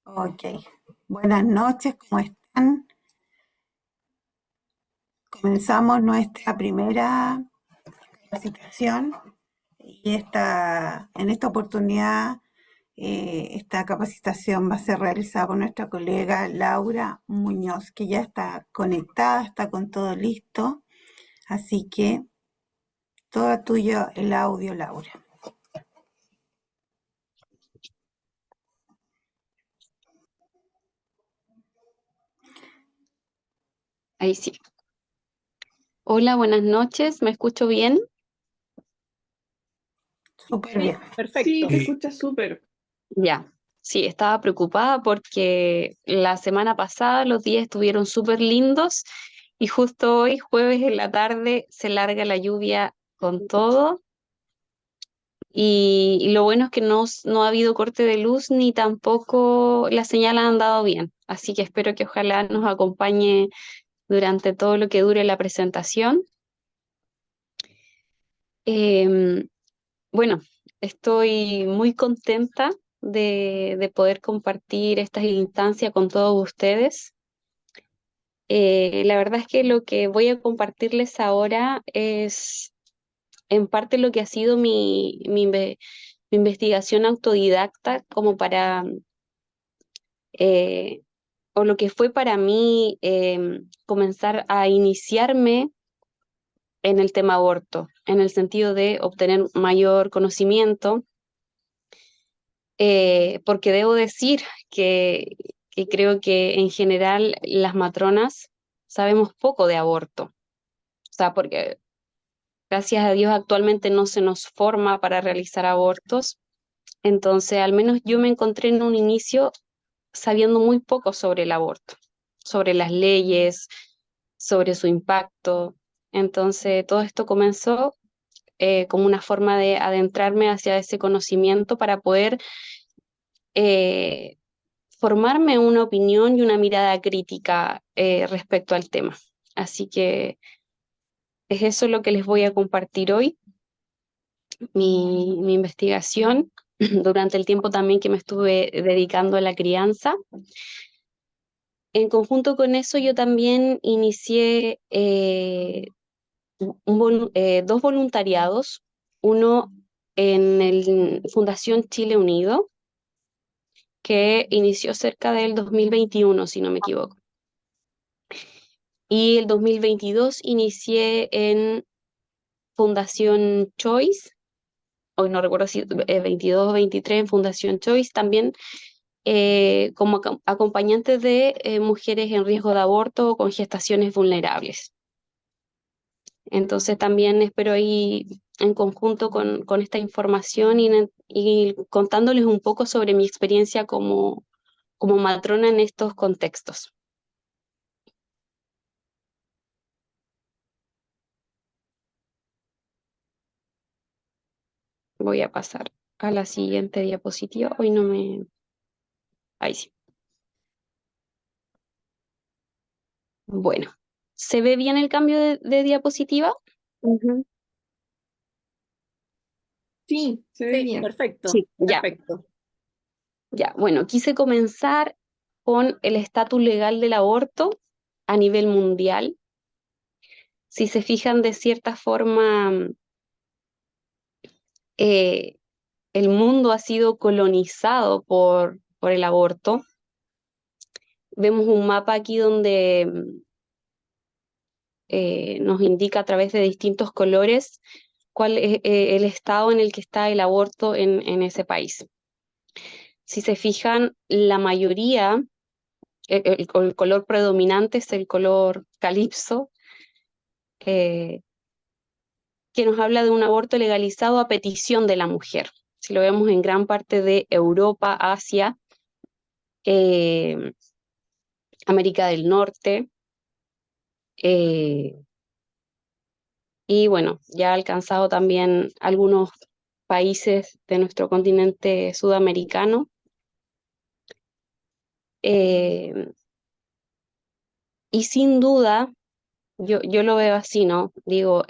Ok, buenas noches, ¿cómo están? Comenzamos nuestra primera capacitación y en esta oportunidad esta capacitación va a ser realizada por nuestra colega Laura Muñoz, que ya está conectada, está con todo listo, así que todo tuyo el audio, Laura. Ahí sí. Hola, buenas noches. ¿Me escucho bien? Súper bien. Perfecto. Sí, te escuchas súper. Ya. Sí, estaba preocupada porque la semana pasada los días estuvieron súper lindos y justo hoy, jueves en la tarde, se larga la lluvia con todo. Y lo bueno es que no ha habido corte de luz ni tampoco las señales han dado bien. Así que espero que ojalá nos acompañe durante todo lo que dure la presentación. Em, Bueno, estoy muy contenta de poder compartir esta instancia con todos ustedes. La verdad es que lo que voy a compartirles ahora es en parte lo que ha sido mi investigación autodidacta como eh, o lo que fue para mí comenzar a iniciarme en el tema aborto, en el sentido de obtener mayor conocimiento porque debo decir que creo que en general las matronas sabemos poco de aborto. O sea, porque gracias a Dios actualmente no se nos forma para realizar abortos. Entonces, al menos yo me encontré en un inicio sabiendo muy poco sobre el aborto, sobre las leyes, sobre su impacto. Entonces, todo esto comenzó como una forma de adentrarme hacia ese conocimiento para poder eh, formarme una opinión y una mirada crítica respecto al tema. Así que es eso lo que les voy a compartir hoy, mi investigación durante el tiempo también que me estuve dedicando a la crianza. En conjunto con eso, yo también inicié dos voluntariados, uno en el Fundación Chile Unido, que inició cerca del 2021, si no me equivoco. Y el 2022 inicié en Fundación Choice, hoy no recuerdo si 22 o 23 en Fundación Choice, también como acompañante de mujeres en riesgo de aborto o con gestaciones vulnerables. Entonces también espero ahí en conjunto con esta información y contándoles un poco sobre mi experiencia como matrona en estos contextos. Voy a pasar a la siguiente diapositiva. Hoy no me... Ahí sí. Bueno, ¿se ve bien el cambio de diapositiva? Ujú. Sí, se ve bien. Perfecto. Sí, ya, Perfecto. ya. Bueno, quise comenzar con el estatus legal del aborto a nivel mundial. Si se fijan, de cierta forma, eh, el mundo ha sido colonizado por el aborto. Vemos un mapa aquí donde nos indica a través de distintos colores cuál es el estado en el que está el aborto en ese país. Si se fijan, la mayoría, el color predominante es el color calipso, eh, que nos habla de un aborto legalizado a petición de la mujer. Si lo vemos en gran parte de Europa, Asia, eh, América del Norte, eh, y bueno, ya ha alcanzado también algunos países de nuestro continente sudamericano. Eh, y sin duda, yo lo veo así, ¿no? Digo,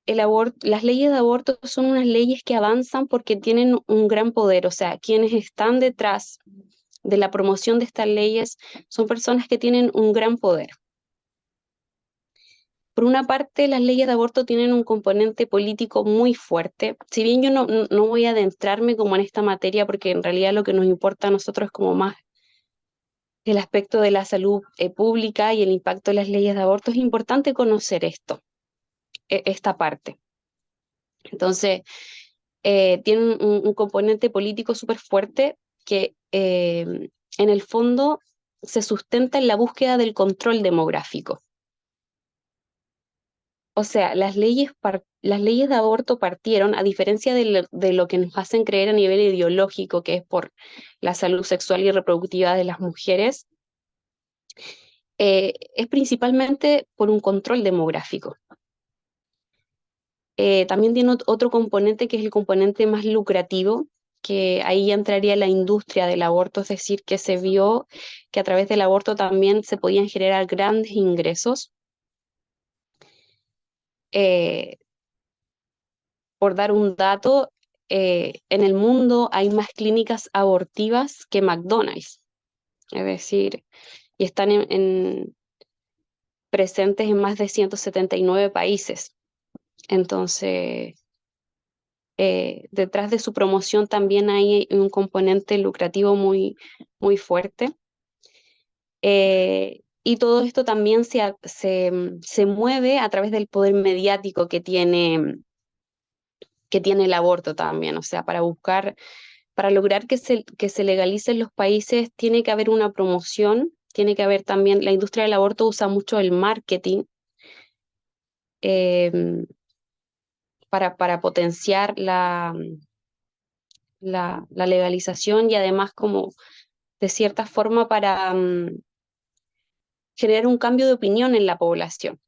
las leyes de aborto son unas leyes que avanzan porque tienen un gran poder, o sea, quienes están detrás de la promoción de estas leyes son personas que tienen un gran poder. Por una parte, las leyes de aborto tienen un componente político muy fuerte. Si bien yo no voy a adentrarme como en esta materia, porque en realidad lo que nos importa a nosotros es como más el aspecto de la salud pública y el impacto de las leyes de aborto, es importante conocer esta parte. Entonces, tiene un componente político súper fuerte que en el fondo se sustenta en la búsqueda del control demográfico. O sea, las leyes de aborto partieron, a diferencia de lo que nos hacen creer a nivel ideológico, que es por la salud sexual y reproductiva de las mujeres, es principalmente por un control demográfico. También tiene otro componente que es el componente más lucrativo, que ahí ya entraría la industria del aborto, es decir, que se vio que a través del aborto también se podían generar grandes ingresos. Eh, por dar un dato, en el mundo hay más clínicas abortivas que McDonald's, es decir, y están presentes en más de 179 países. Entonces, detrás de su promoción también hay un componente lucrativo muy fuerte. Y todo esto también se mueve a través del poder mediático que tiene el aborto también. O sea, para lograr que se legalice en los países, tiene que haber una promoción, tiene que haber también, la industria del aborto usa mucho el marketing eh, para potenciar la legalización y además como de cierta forma para generar un cambio de opinión en la población.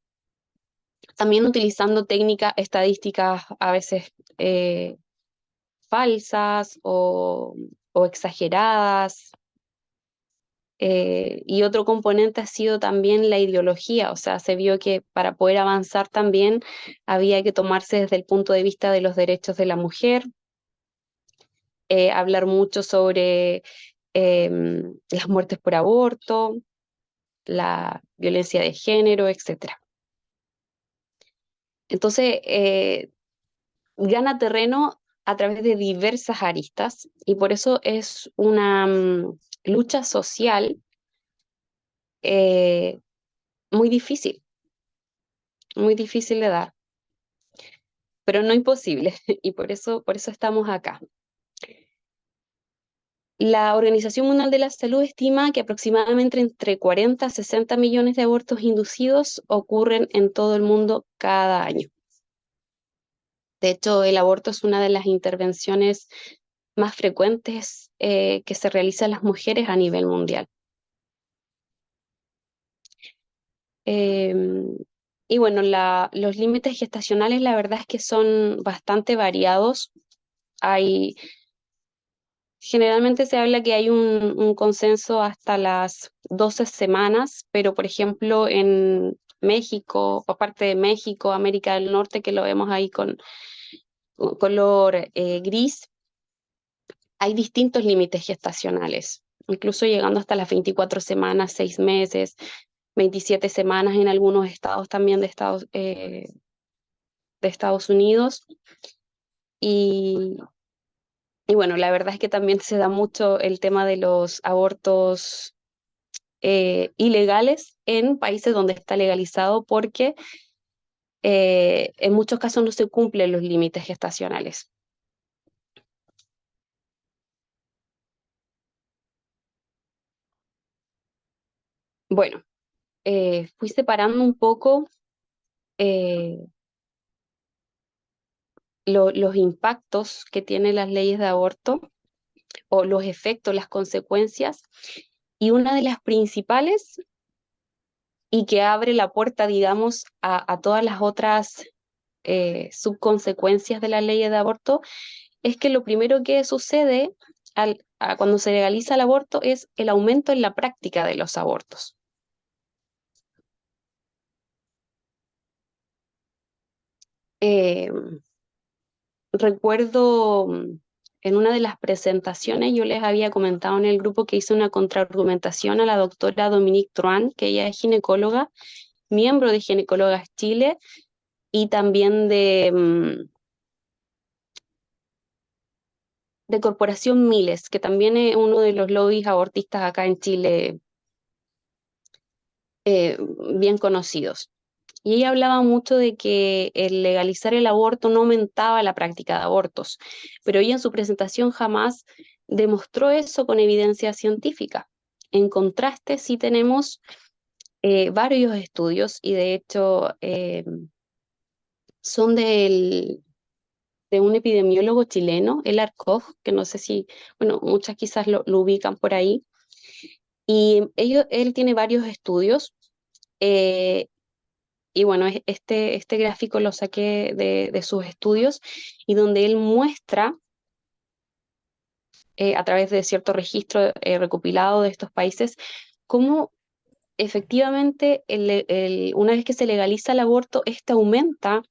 También utilizando técnicas estadísticas a veces falsas o exageradas. Y otro componente ha sido también la ideología, o sea, se vio que para poder avanzar también había que tomarse desde el punto de vista de los derechos de la mujer, hablar mucho sobre las muertes por aborto, la violencia de género, etcétera. Entonces, gana terreno a través de diversas aristas y por eso es una lucha social eh, muy difícil, muy difícil de dar, pero no imposible y por eso estamos acá. La Organización Mundial de la Salud estima que aproximadamente entre 40 a 60 millones de abortos inducidos ocurren en todo el mundo cada año. De hecho, el aborto es una de las intervenciones más frecuentes que se realizan en las mujeres a nivel mundial. Em, y bueno, los límites gestacionales la verdad es que son bastante variados. Generalmente se habla que hay un consenso hasta las 12 semanas, pero por ejemplo en México, por parte de México, América del Norte, que lo vemos ahí con color gris, hay distintos límites gestacionales, incluso llegando hasta las 24 semanas, 6 meses, 27 semanas en algunos estados también de Estados Unidos. Y, y bueno, la verdad es que también se da mucho el tema de los abortos ilegales en países donde está legalizado porque en muchos casos no se cumplen los límites gestacionales. Bueno, fui separando un poco eh, los impactos que tienen las leyes de aborto o los efectos, las consecuencias, y una de las principales y que abre la puerta, digamos, a todas las otras subconsecuencias de la ley de aborto, es que lo primero que sucede cuando se legaliza el aborto es el aumento en la práctica de los abortos. Eh, Recuerdo en una de las presentaciones, yo les había comentado en el grupo que hice una contraargumentación a la doctora Dominique Truan, que ella es ginecóloga, miembro de Ginecólogas Chile y también de Corporación Miles, que también es uno de los lobbies abortistas acá en Chile, eh, bien conocidos. Y ella hablaba mucho de que el legalizar el aborto no aumentaba la práctica de abortos, pero ella en su presentación jamás demostró eso con evidencia científica. En contraste, sí tenemos varios estudios y de hecho son de un epidemiólogo chileno, el Koch, que no sé si, bueno, muchas quizás lo ubican por ahí, y él tiene varios estudios. eh, Y bueno, este gráfico lo saqué de sus estudios y donde él muestra a través de cierto registro recopilado de estos países cómo efectivamente una vez que se legaliza el aborto, este aumenta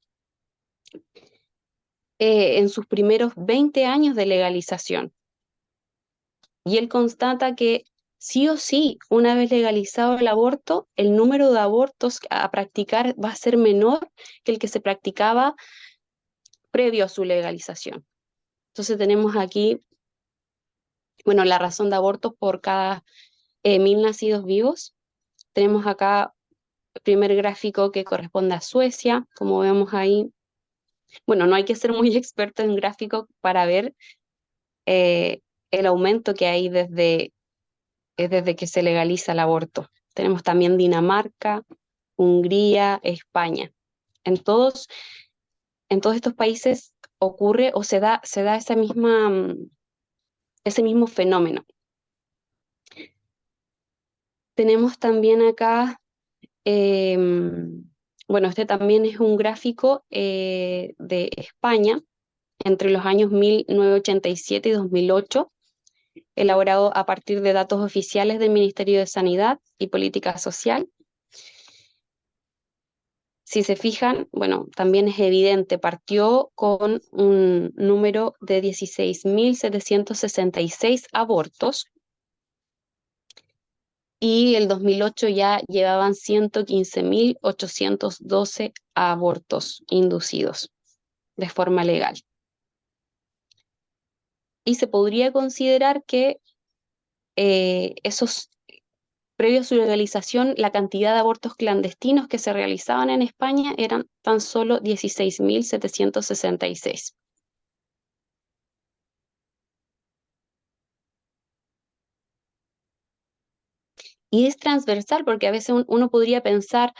en sus primeros 20 años de legalización. Y él constata que sí o sí, una vez legalizado el aborto, el número de abortos a practicar va a ser menor que el que se practicaba previo a su legalización. Entonces tenemos aquí, bueno, la razón de aborto por cada 1000 nacidos vivos. Tenemos acá el primer gráfico que corresponde a Suecia, como vemos ahí. Bueno, no hay que ser muy experto en gráficos para ver eh, el aumento que hay desde que se legaliza el aborto. Tenemos también Dinamarca, Hungría, España. En todos, en todos estos países ocurre o se da ese mismo fenómeno. Tenemos también acá, bueno, este también es un gráfico de España entre los años 1987 y 2008, elaborado a partir de datos oficiales del Ministerio de Sanidad y Política Social. Si se fijan, bueno, también es evidente, partió con un número de 16.766 abortos y el 2008 ya llevaban 115.812 abortos inducidos de forma legal. Y se podría considerar que esos, previo a su legalización, la cantidad de abortos clandestinos que se realizaban en España eran tan solo 16.766. Y es transversal porque a veces uno podría pensar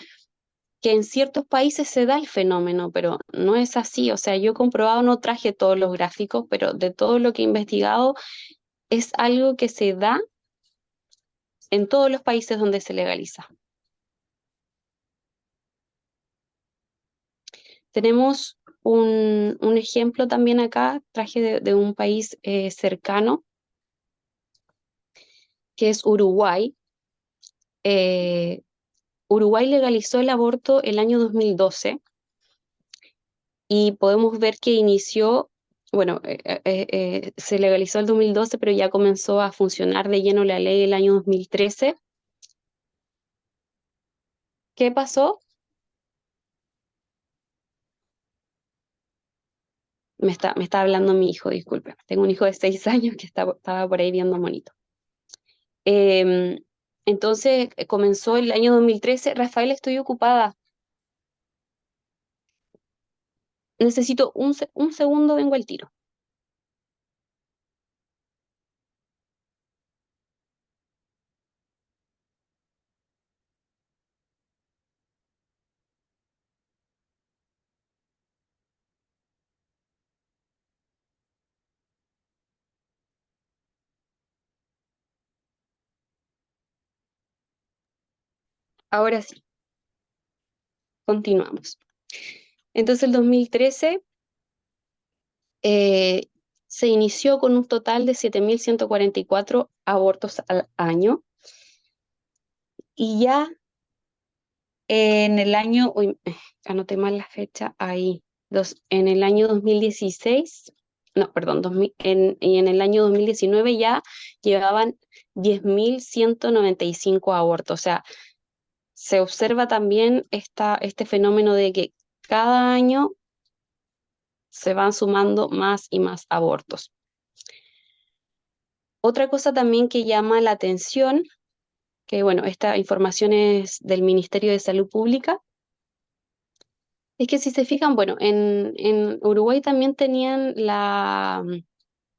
que en ciertos países se da el fenómeno, pero no es así. O sea, yo he comprobado, no traje todos los gráficos, pero de todo lo que he investigado, es algo que se da en todos los países donde se legaliza. Tenemos un ejemplo también acá, traje de un país cercano, que es Uruguay. Eh, Uruguay legalizó el aborto el año 2012 y podemos ver que inició, bueno, se legalizó el 2012, pero ya comenzó a funcionar de lleno la ley el año 2013. ¿Qué pasó? Me está hablando mi hijo, disculpe. Tengo un hijo de 6 años que estaba por ahí viendo monito. Em, entonces comenzó el año 2013. Rafael, estoy ocupada. Necesito un segundo, vengo al tiro. Ahora sí, continuamos. Entonces el 2013 eh, se inició con un total de 7.144 abortos al año y ya en el año, uy, anoté mal la fecha ahí, En el año 2016, no, perdón, y en el año 2019 ya llevaban 10.195 abortos. O sea, se observa también este fenómeno de que cada año se van sumando más y más abortos. Otra cosa también que llama la atención, que bueno, esta información es del Ministerio de Salud Pública, es que si se fijan, bueno, en Uruguay también tenían la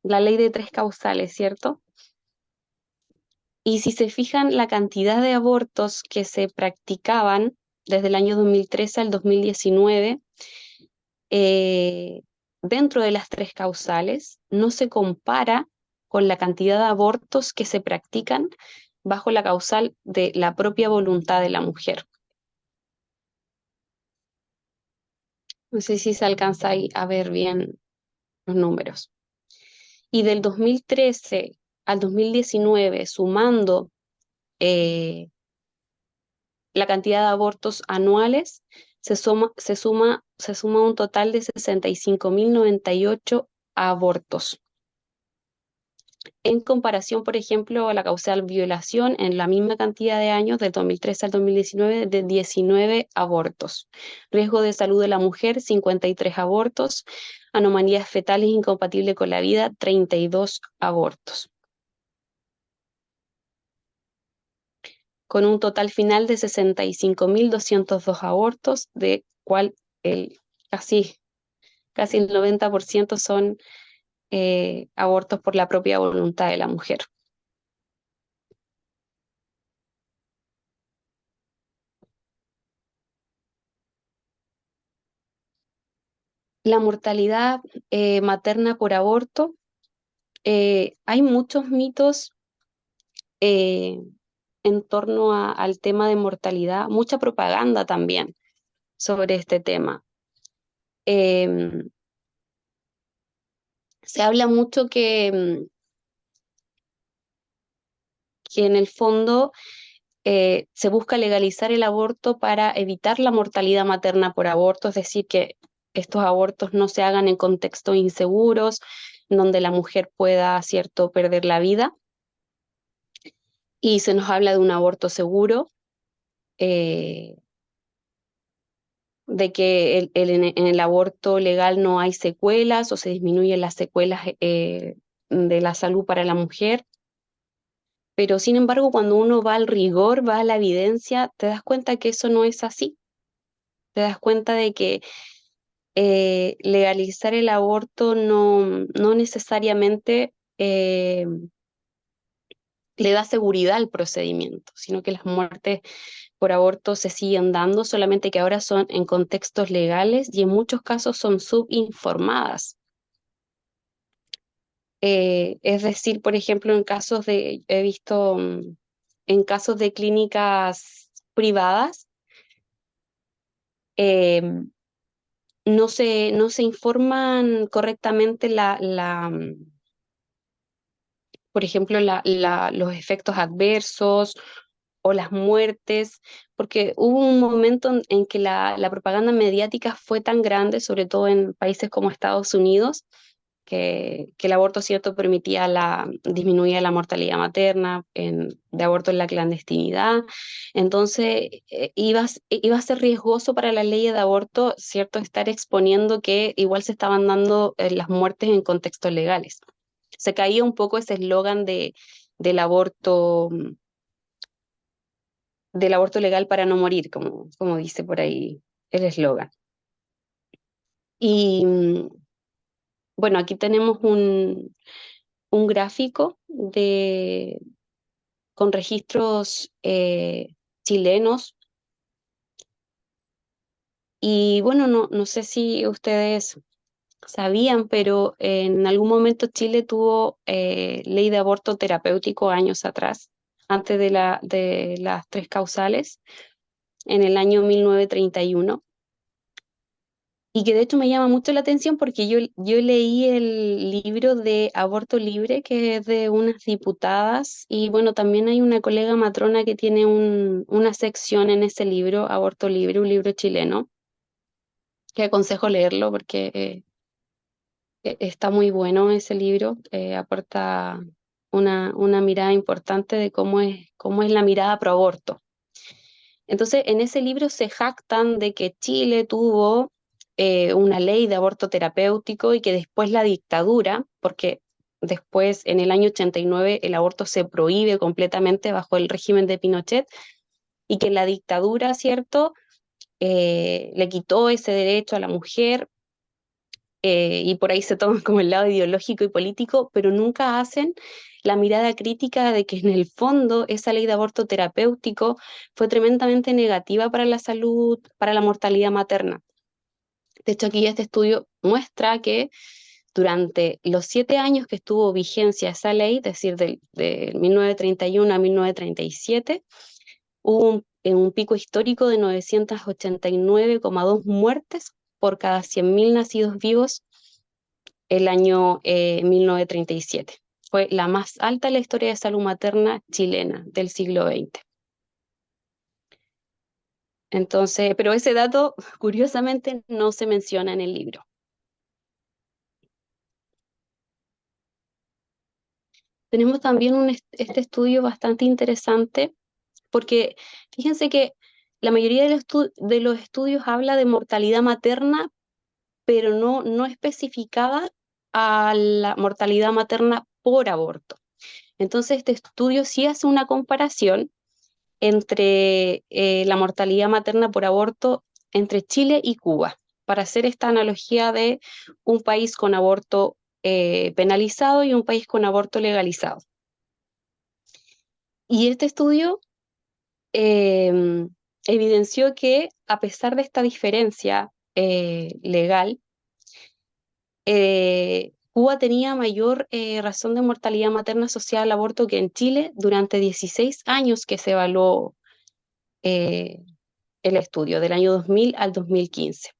ley de tres causales, ¿cierto? Y si se fijan, la cantidad de abortos que se practicaban desde el año 2013 al 2019, eh, dentro de las tres causales, no se compara con la cantidad de abortos que se practican bajo la causal de la propia voluntad de la mujer. No sé si se alcanza ahí a ver bien los números. Y del 2013 al 2019, sumando eh, la cantidad de abortos anuales, se suma un total de 65.098 abortos. En comparación, por ejemplo, a la causal violación, en la misma cantidad de años, del 2013 al 2019, de 19 abortos. Riesgo de salud de la mujer, 53 abortos. Anomalías fetales incompatibles con la vida, 32 abortos. Con un total final de 65.202 abortos, de cual casi, casi el 90% son abortos por la propia voluntad de la mujer. La mortalidad materna por aborto, hay muchos mitos eh, en torno al tema de mortalidad, mucha propaganda también sobre este tema. Em, Se habla mucho que en el fondo se busca legalizar el aborto para evitar la mortalidad materna por aborto, es decir, que estos abortos no se hagan en contextos inseguros, donde la mujer pueda, cierto, perder la vida. Y se nos habla de un aborto seguro, eh, de que en el aborto legal no hay secuelas o se disminuyen las secuelas de la salud para la mujer. Pero sin embargo, cuando uno va al rigor, va a la evidencia, te das cuenta que eso no es así. Te das cuenta de que legalizar el aborto no necesariamente le da seguridad al procedimiento, sino que las muertes por aborto se siguen dando, solamente que ahora son en contextos legales y en muchos casos son subinformadas. Es decir, por ejemplo, he visto en casos de clínicas privadas, eh, no se informan correctamente por ejemplo, los efectos adversos o las muertes, porque hubo un momento en que la propaganda mediática fue tan grande, sobre todo en países como Estados Unidos, que el aborto, cierto, disminuía la mortalidad materna, de aborto en la clandestinidad. Entonces, iba a ser riesgoso para la ley de aborto, cierto, estar exponiendo que igual se estaban dando las muertes en contextos legales. Se caía un poco ese eslogan del aborto, del aborto legal para no morir, como dice por ahí el eslogan. Y bueno, aquí tenemos un gráfico con registros chilenos. Y bueno, no sé si ustedes sabían, pero en algún momento Chile tuvo ley de aborto terapéutico años atrás, antes de las tres causales, en el año 1931. Y que de hecho me llama mucho la atención porque yo leí el libro de Aborto Libre, que es de unas diputadas, y bueno, también hay una colega matrona que tiene una sección en ese libro, Aborto Libre, un libro chileno. que aconsejo leerlo porque está muy bueno ese libro, aporta una mirada importante de cómo es la mirada pro aborto. Entonces, en ese libro se jactan de que Chile tuvo una ley de aborto terapéutico y que después la dictadura, porque después en el año 89 el aborto se prohíbe completamente bajo el régimen de Pinochet, y que la dictadura, ¿cierto?, le quitó ese derecho a la mujer, y por ahí se toman como el lado ideológico y político, pero nunca hacen la mirada crítica de que en el fondo esa ley de aborto terapéutico fue tremendamente negativa para la salud, para la mortalidad materna. De hecho, aquí este estudio muestra que durante los 7 años que estuvo vigencia esa ley, es decir, de 1931 a 1937, hubo un pico histórico de 989,2 muertes por cada 100.000 nacidos vivos el año 1937. Fue la más alta en la historia de salud materna chilena del siglo XX. Entonces, pero ese dato, curiosamente, no se menciona en el libro. Tenemos también este estudio bastante interesante, porque fíjense que la mayoría de los estudios habla de mortalidad materna, pero no especificada a la mortalidad materna por aborto. Entonces, este estudio sí hace una comparación entre la mortalidad materna por aborto entre Chile y Cuba, para hacer esta analogía de un país con aborto penalizado y un país con aborto legalizado. Y este estudio evidenció que a pesar de esta diferencia legal, Cuba tenía mayor razón de mortalidad materna asociada al aborto que en Chile durante 16 años que se evaluó eh, el estudio, del año 2000 al 2015.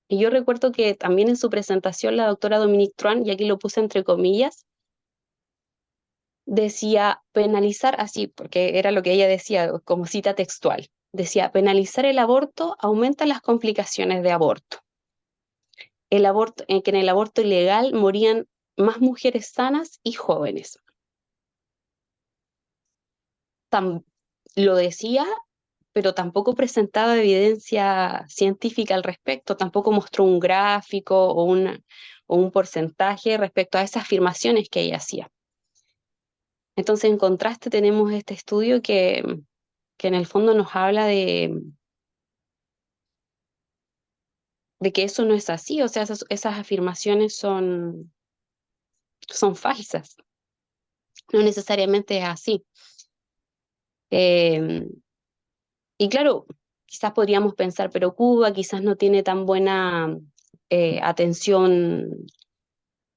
Y yo recuerdo que también en su presentación la doctora Dominique Tran, y aquí lo puse entre comillas, decía penalizar así, porque era lo que ella decía como cita textual. Decía, penalizar el aborto aumenta las complicaciones de aborto. Que en el aborto ilegal morían más mujeres sanas y jóvenes. Lo decía, pero tampoco presentaba evidencia científica al respecto, tampoco mostró un gráfico o un porcentaje respecto a esas afirmaciones que ella hacía. Entonces, en contraste, tenemos este estudio que en el fondo nos habla de que eso no es así, o sea, esas afirmaciones son falsas, no necesariamente es así. Eh, y claro, quizás podríamos pensar, pero Cuba quizás no tiene tan buena atención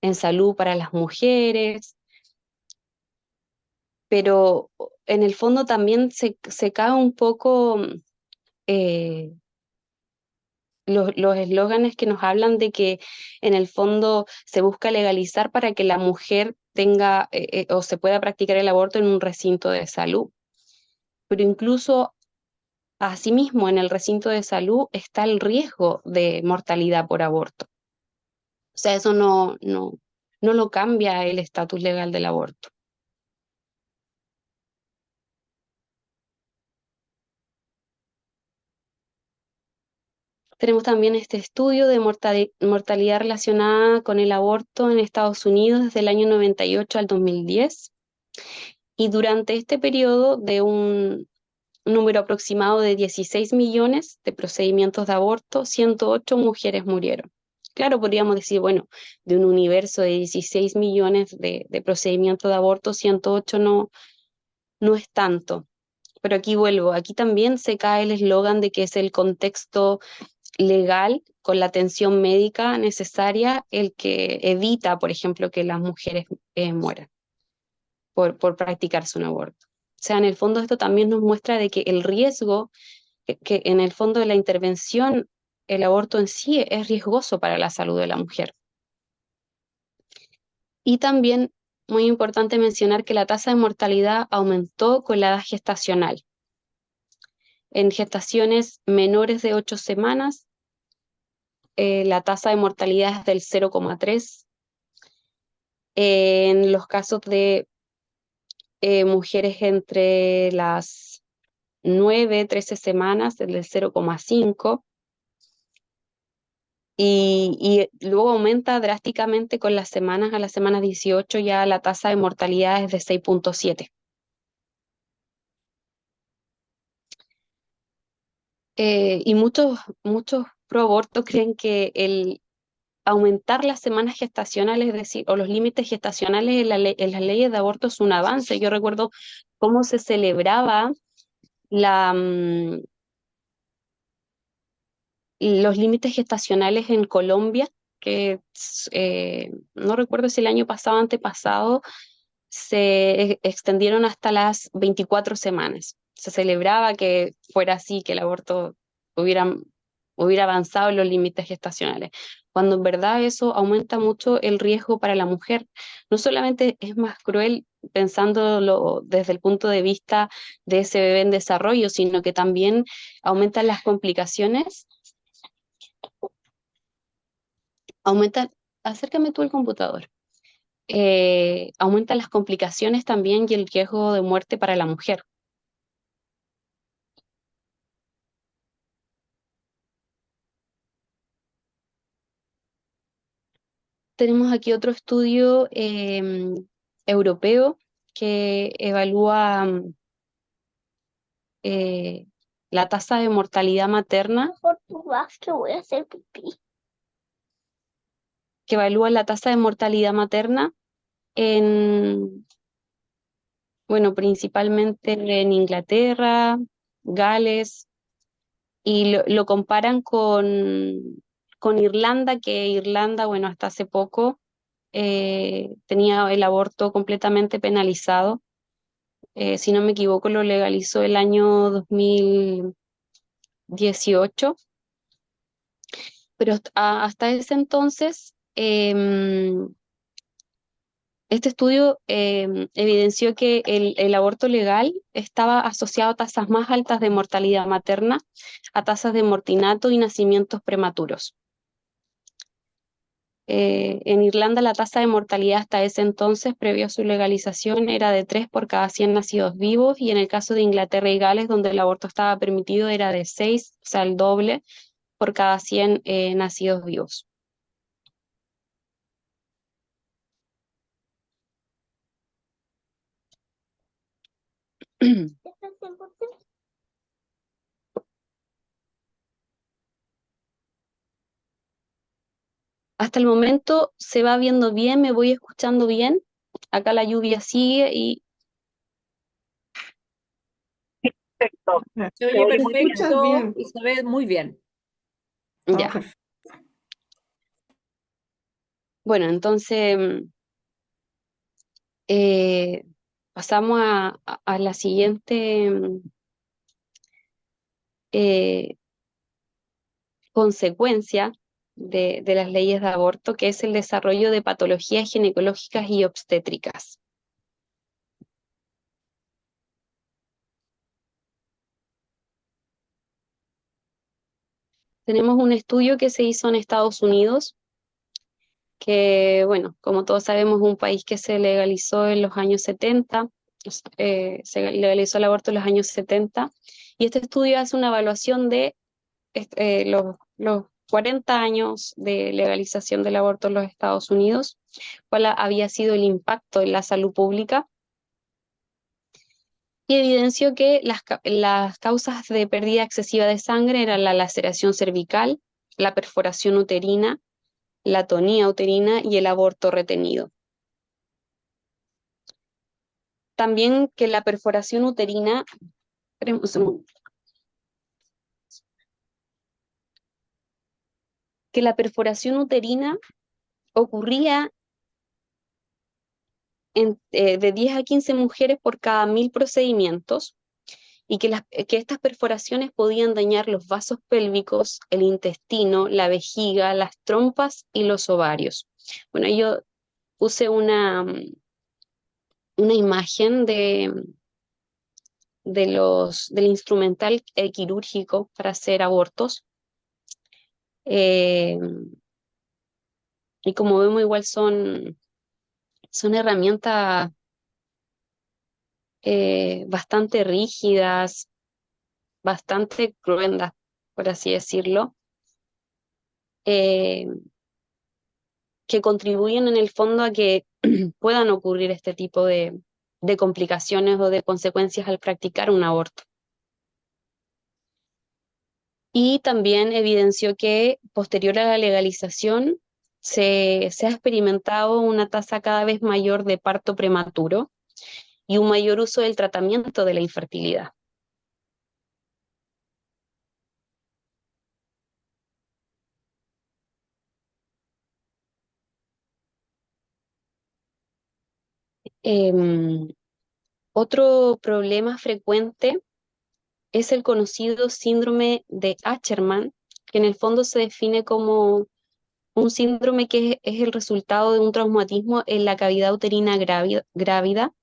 en salud para las mujeres, pero en el fondo también se cae un poco eh, los eslóganes que nos hablan de que en el fondo se busca legalizar para que la mujer tenga o se pueda practicar el aborto en un recinto de salud. Pero incluso asimismo en el recinto de salud está el riesgo de mortalidad por aborto. O sea, eso no lo cambia el estatus legal del aborto. Tenemos también este estudio de mortalidad relacionada con el aborto en Estados Unidos desde el año 98 al 2010. Y durante este periodo de un número aproximado de 16 millones de procedimientos de aborto, 108 mujeres murieron. Claro, podríamos decir, bueno, de un universo de 16 millones de procedimientos de aborto, 108 no es tanto. Pero aquí vuelvo, aquí también se cae el eslogan de que es el contexto legal con la atención médica necesaria el que evita, por ejemplo, que las mujeres mueran por practicarse un aborto. O sea, en el fondo esto también nos muestra de que el riesgo, que en el fondo de la intervención, el aborto en sí es riesgoso para la salud de la mujer. Y también, muy importante mencionar que la tasa de mortalidad aumentó con la edad gestacional. En gestaciones menores de 8 semanas, la tasa de mortalidad es del 0,3. En los casos de mujeres entre las 9, 13 semanas, es del 0,5. Y luego aumenta drásticamente con las semanas, a las semanas 18 ya la tasa de mortalidad es de 6,7. Y muchos pro aborto creen que el aumentar las semanas gestacionales, es decir, o los límites gestacionales en las leyes de aborto es un avance. Yo recuerdo cómo se celebraba la, los límites gestacionales en Colombia, que no recuerdo si el año pasado o antepasado, se extendieron hasta las 24 semanas. Se celebraba que fuera así, que el aborto hubiera, hubiera avanzado en los límites gestacionales, cuando en verdad eso aumenta mucho el riesgo para la mujer. No solamente es más cruel pensándolo desde el punto de vista de ese bebé en desarrollo, sino que también aumentan las complicaciones, aumentan, acércame tú al computador, aumentan las complicaciones también y el riesgo de muerte para la mujer. Tenemos aquí otro estudio europeo que evalúa eh, la tasa de mortalidad materna, Por tu vas que voy a hacer pipí. que evalúa la tasa de mortalidad materna en, bueno, principalmente en Inglaterra, Gales, y lo comparan con Irlanda, que Irlanda, bueno, hasta hace poco tenía el aborto completamente penalizado. Si no me equivoco, lo legalizó el año 2018, pero hasta ese entonces este estudio evidenció que el aborto legal estaba asociado a tasas más altas de mortalidad materna, a tasas de mortinato y nacimientos prematuros. En Irlanda la tasa de mortalidad hasta ese entonces, previo a su legalización, era de 3 por cada 100 nacidos vivos, y en el caso de Inglaterra y Gales, donde el aborto estaba permitido, era de 6, o sea, el doble, por cada 100 nacidos vivos. Hasta el momento se va viendo bien, me voy escuchando bien. Acá la lluvia sigue y Perfecto. Te Te oye oye muy bien. escuchas bien. Y se ve muy bien. Todo ya. perfecto. Bueno, entonces eh, pasamos a la siguiente eh, consecuencia de las leyes de aborto, que es el desarrollo de patologías ginecológicas y obstétricas. Tenemos un estudio que se hizo en Estados Unidos, que, bueno, como todos sabemos, es un país que se legalizó en los años 70, se legalizó el aborto en los años 70, y este estudio hace una evaluación de los 40 años de legalización del aborto en los Estados Unidos, cuál había sido el impacto en la salud pública, y evidenció que las causas de pérdida excesiva de sangre eran la laceración cervical, la perforación uterina, la atonía uterina y el aborto retenido. También que la perforación uterina, esperen un segundo, que la perforación uterina ocurría de 10 a 15 mujeres por cada 1000 procedimientos, y que estas perforaciones podían dañar los vasos pélvicos, el intestino, la vejiga, las trompas y los ovarios. Bueno, yo puse una imagen del instrumental quirúrgico para hacer abortos. Eh, y como vemos, igual son herramientas bastante rígidas, bastante cruentas, por así decirlo, eh, que contribuyen en el fondo a que puedan ocurrir este tipo de complicaciones o de consecuencias al practicar un aborto. Y también evidenció que posterior a la legalización se ha experimentado una tasa cada vez mayor de parto prematuro y un mayor uso del tratamiento de la infertilidad. Em, Otro problema frecuente es el conocido síndrome de Asherman, que en el fondo se define como un síndrome que es el resultado de un traumatismo en la cavidad uterina grávida,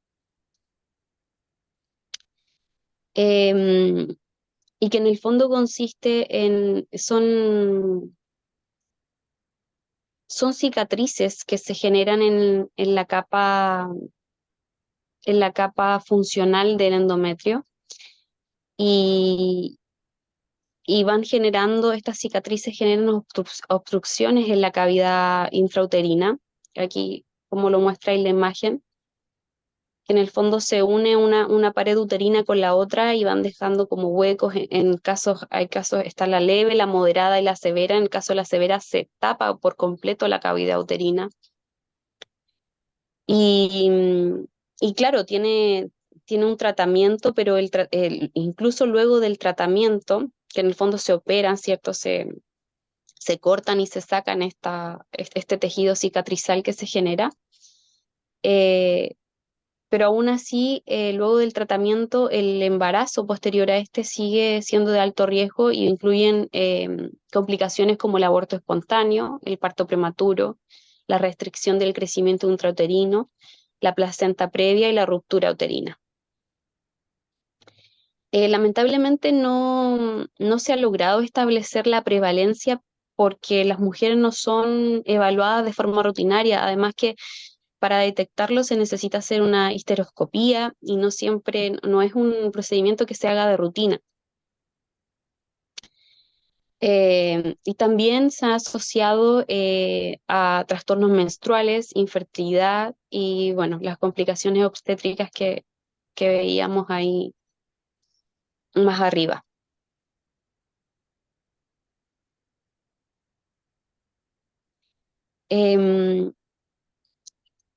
em, y que en el fondo consiste son cicatrices que se generan en la capa funcional del endometrio y, y van generando, estas cicatrices generan obstrucciones en la cavidad intrauterina, aquí como lo muestra ahí la imagen, que en el fondo se une una pared uterina con la otra y van dejando como huecos. Hay casos, está la leve, la moderada y la severa. En el caso de la severa se tapa por completo la cavidad uterina. Y, y claro, tiene un tratamiento, pero incluso luego del tratamiento, que en el fondo se operan, ¿cierto? Se cortan y se sacan este tejido cicatrizal que se genera. eh, pero aún así, luego del tratamiento, el embarazo posterior a este sigue siendo de alto riesgo y incluyen complicaciones como el aborto espontáneo, el parto prematuro, la restricción del crecimiento intrauterino, la placenta previa y la ruptura uterina. Lamentablemente no se ha logrado establecer la prevalencia porque las mujeres no son evaluadas de forma rutinaria, además que para detectarlo se necesita hacer una histeroscopía y no siempre, no es un procedimiento que se haga de rutina. Y también se ha asociado a trastornos menstruales, infertilidad y, bueno, las complicaciones obstétricas que veíamos ahí más arriba. Em,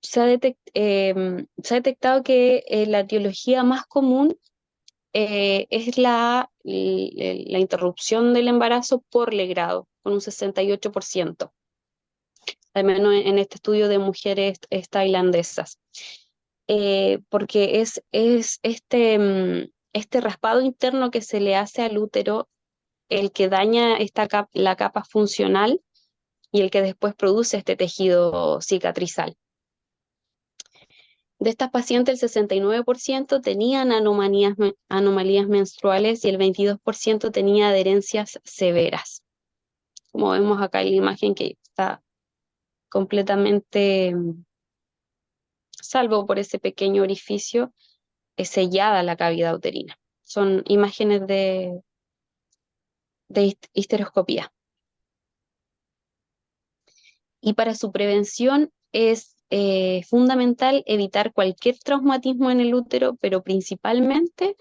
se ha detectado que la etiología más común es la interrupción del embarazo por legrado, con un 68%, al menos en este estudio de mujeres tailandesas. Porque es este raspado interno que se le hace al útero el que daña la capa funcional y el que después produce este tejido cicatrizal. De estas pacientes, el 69% tenían anomalías menstruales y el 22% tenía adherencias severas. Como vemos acá en la imagen que está completamente, salvo por ese pequeño orificio, sellada la cavidad uterina. Son imágenes de histeroscopía. Y para su prevención es fundamental evitar cualquier traumatismo en el útero, pero principalmente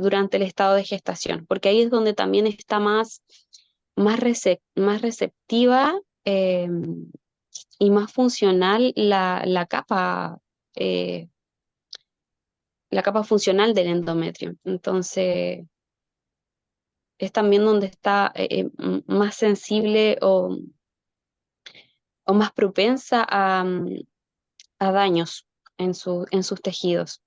durante el estado de gestación, porque ahí es donde también está más receptiva y más funcional eh, la capa funcional del endometrio. Entonces, es también donde está más sensible o más propensa a daños en sus tejidos.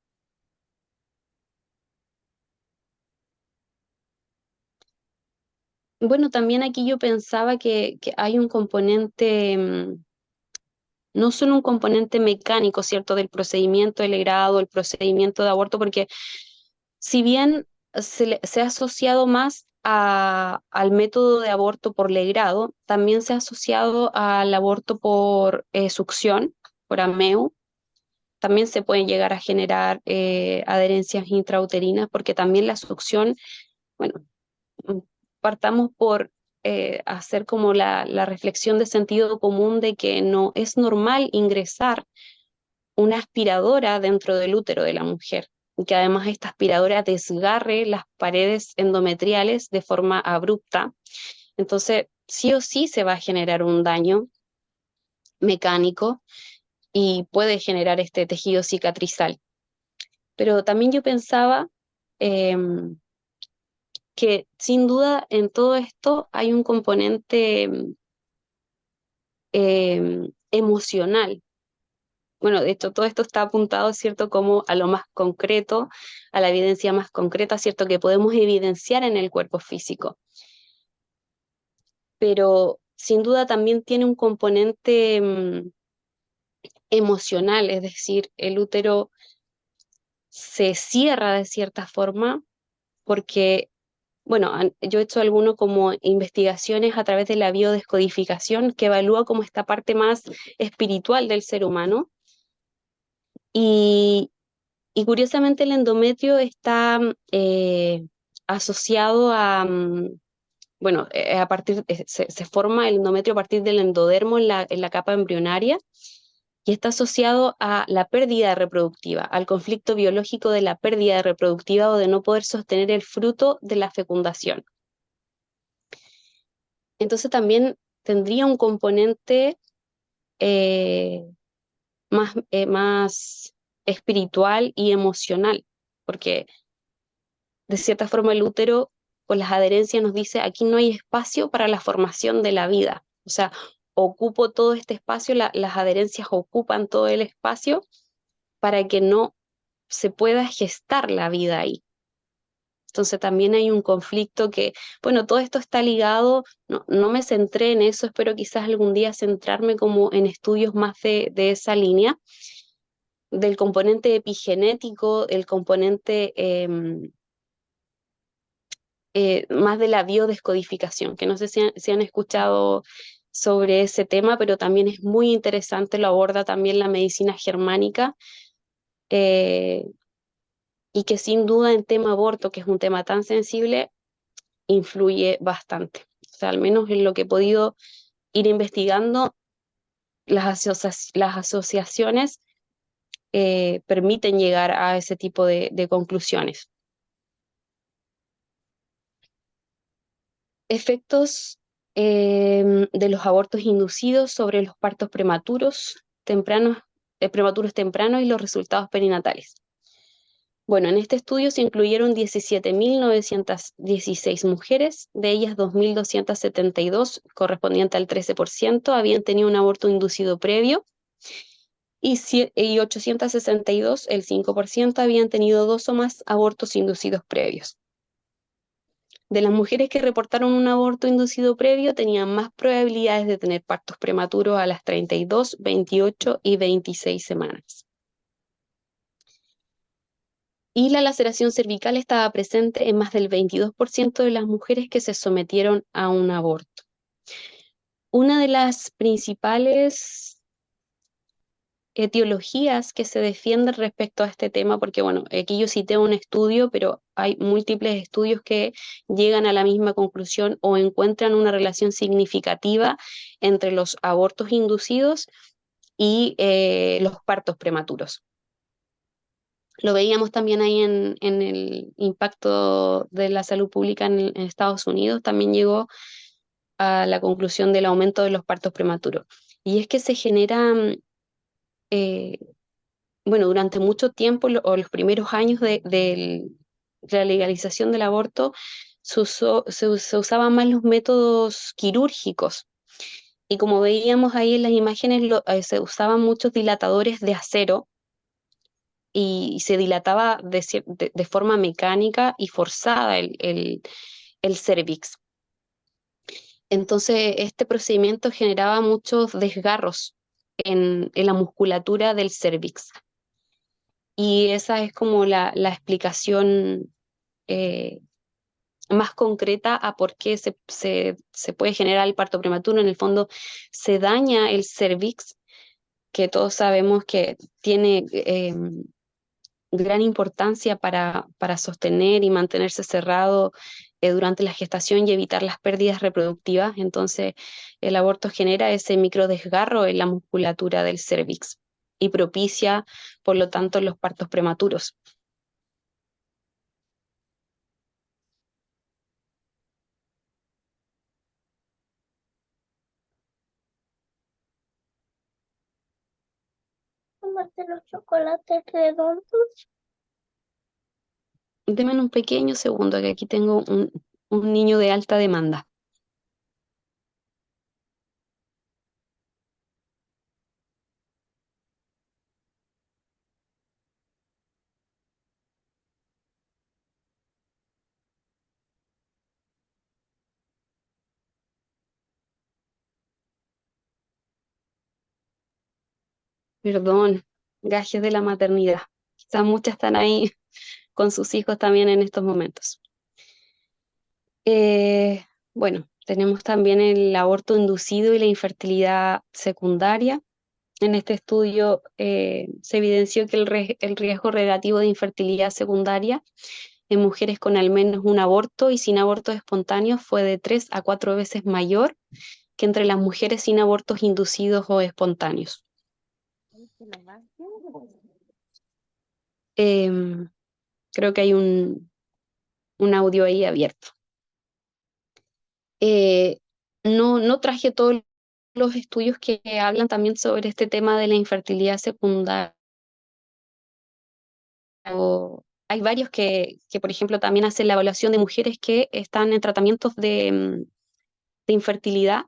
Bueno, también aquí yo pensaba que hay un componente, no solo un componente mecánico, ¿cierto?, del procedimiento de legrado, el procedimiento de aborto, porque si bien se ha asociado más al método de aborto por legrado, también se ha asociado al aborto por succión, por AMEU. También se pueden llegar a generar adherencias intrauterinas, porque también la succión, bueno, partamos por hacer como la reflexión de sentido común de que no es normal ingresar una aspiradora dentro del útero de la mujer, y que además esta aspiradora desgarre las paredes endometriales de forma abrupta. Entonces, sí o sí se va a generar un daño mecánico y puede generar este tejido cicatrizal. Pero también yo pensaba que sin duda en todo esto hay un componente emocional. Bueno, de hecho, todo esto está apuntado, ¿cierto?, como a lo más concreto, a la evidencia más concreta, ¿cierto?, que podemos evidenciar en el cuerpo físico. Pero sin duda también tiene un componente emocional, es decir, el útero se cierra de cierta forma porque, bueno, yo he hecho algunas como investigaciones a través de la biodescodificación que evalúa como esta parte más espiritual del ser humano. Y, y curiosamente el endometrio está asociado a, bueno, se forma el endometrio a partir del endodermo en la capa embrionaria y está asociado a la pérdida reproductiva, al conflicto biológico de la pérdida reproductiva o de no poder sostener el fruto de la fecundación. Entonces también tendría un componente eh, más espiritual y emocional, porque de cierta forma el útero con las adherencias nos dice aquí no hay espacio para la formación de la vida, o sea, ocupo todo este espacio, las adherencias ocupan todo el espacio para que no se pueda gestar la vida ahí. Entonces también hay un conflicto que, bueno, todo esto está ligado, no me centré en eso, espero quizás algún día centrarme como en estudios más de esa línea, del componente epigenético, el componente más de la biodescodificación, que no sé si han escuchado sobre ese tema, pero también es muy interesante, lo aborda también la medicina germánica, eh, y que sin duda en tema aborto, que es un tema tan sensible, influye bastante. O sea, al menos en lo que he podido ir investigando, las asociaciones permiten llegar a ese tipo de conclusiones. Efectos de los abortos inducidos sobre los partos prematuros tempranos y los resultados perinatales. Bueno, en este estudio se incluyeron 17.916 mujeres, de ellas 2.272, correspondiente al 13%, habían tenido un aborto inducido previo y 862, el 5%, habían tenido 2 o más abortos inducidos previos. De las mujeres que reportaron un aborto inducido previo, tenían más probabilidades de tener partos prematuros a las 32, 28 y 26 semanas. Y la laceración cervical estaba presente en más del 22% de las mujeres que se sometieron a un aborto. Una de las principales etiologías que se defienden respecto a este tema, porque bueno, aquí yo cité un estudio, pero hay múltiples estudios que llegan a la misma conclusión o encuentran una relación significativa entre los abortos inducidos y los partos prematuros. Lo veíamos también ahí en el impacto de la salud pública en Estados Unidos, también llegó a la conclusión del aumento de los partos prematuros. Y es que se genera, bueno, durante mucho tiempo, o los primeros años de la legalización del aborto, se usaban más los métodos quirúrgicos. Y como veíamos ahí en las imágenes, se usaban muchos dilatadores de acero y se dilataba de forma mecánica y forzada el cervix. Entonces, este procedimiento generaba muchos desgarros en la musculatura del cervix. Y esa es como la explicación más concreta a por qué se puede generar el parto prematuro. En el fondo se daña el cervix, que todos sabemos que tiene gran importancia para sostener y mantenerse cerrado durante la gestación y evitar las pérdidas reproductivas. Entonces, el aborto genera ese microdesgarro en la musculatura del cervix y propicia, por lo tanto, los partos prematuros. Tómate los chocolates redondos. Denme un pequeño segundo, que aquí tengo un niño de alta demanda. Perdón, gajes de la maternidad. Quizás muchas están ahí con sus hijos también en estos momentos. Eh, bueno, tenemos también el aborto inducido y la infertilidad secundaria. En este estudio se evidenció que el riesgo relativo de infertilidad secundaria en mujeres con al menos un aborto y sin abortos espontáneos fue de 3 a 4 veces mayor que entre las mujeres sin abortos inducidos o espontáneos. Em, Creo que hay un audio ahí abierto. No traje todos los estudios que hablan también sobre este tema de la infertilidad secundaria. Hay varios que, por ejemplo, también hacen la evaluación de mujeres que están en tratamientos de infertilidad,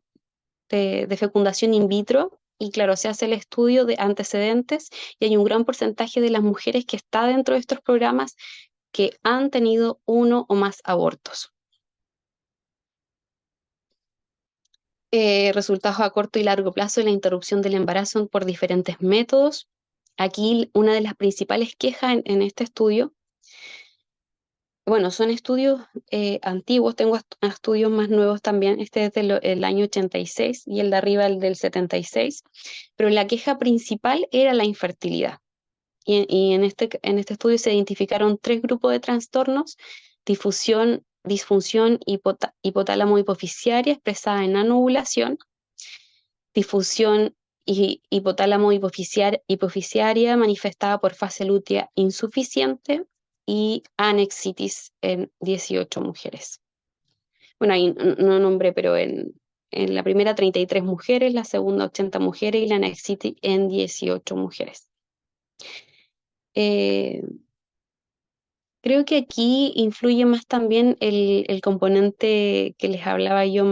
de fecundación in vitro, y claro, se hace el estudio de antecedentes y hay un gran porcentaje de las mujeres que está dentro de estos programas que han tenido uno o más abortos. Resultados a corto y largo plazo de la interrupción del embarazo por diferentes métodos. Aquí una de las principales quejas en este estudio, bueno, son estudios antiguos, tengo estudios más nuevos también, este es del año 86 y el de arriba el del 76, pero la queja principal era la infertilidad. Y en este estudio se identificaron 3 grupos de trastornos: disfunción hipotálamo hipoficiaria expresada en anovulación, difusión hipotálamo hipoficiaria manifestada por fase lútea insuficiente y anexitis en 18 mujeres. Bueno, ahí no nombré, pero en la primera 33 mujeres, la segunda 80 mujeres y la anexitis en 18 mujeres. Creo que aquí influye más también el componente que les hablaba yo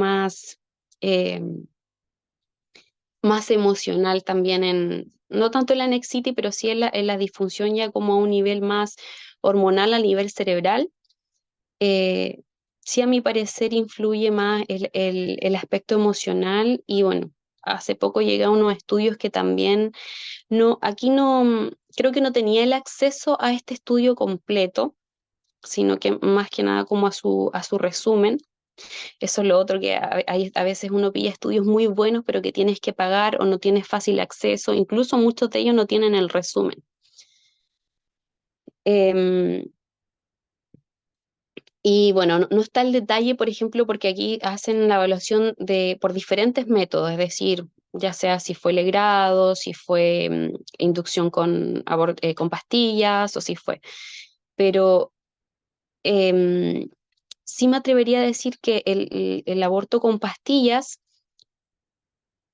eh, más emocional también no tanto en la anexitis, pero sí en la disfunción ya como a un nivel más hormonal, a nivel cerebral. Eh, sí, a mi parecer influye más el aspecto emocional y bueno, hace poco llegué a unos estudios que también aquí no, creo que no tenía el acceso a este estudio completo, sino que más que nada como a su resumen. Eso es lo otro, que a veces uno pilla estudios muy buenos, pero que tienes que pagar o no tienes fácil acceso. Incluso muchos de ellos no tienen el resumen. Em, y bueno, no está el detalle, por ejemplo, porque aquí hacen la evaluación por diferentes métodos, es decir, ya sea si fue legrado, si fue inducción con pastillas o si fue. Pero sí me atrevería a decir que el aborto con pastillas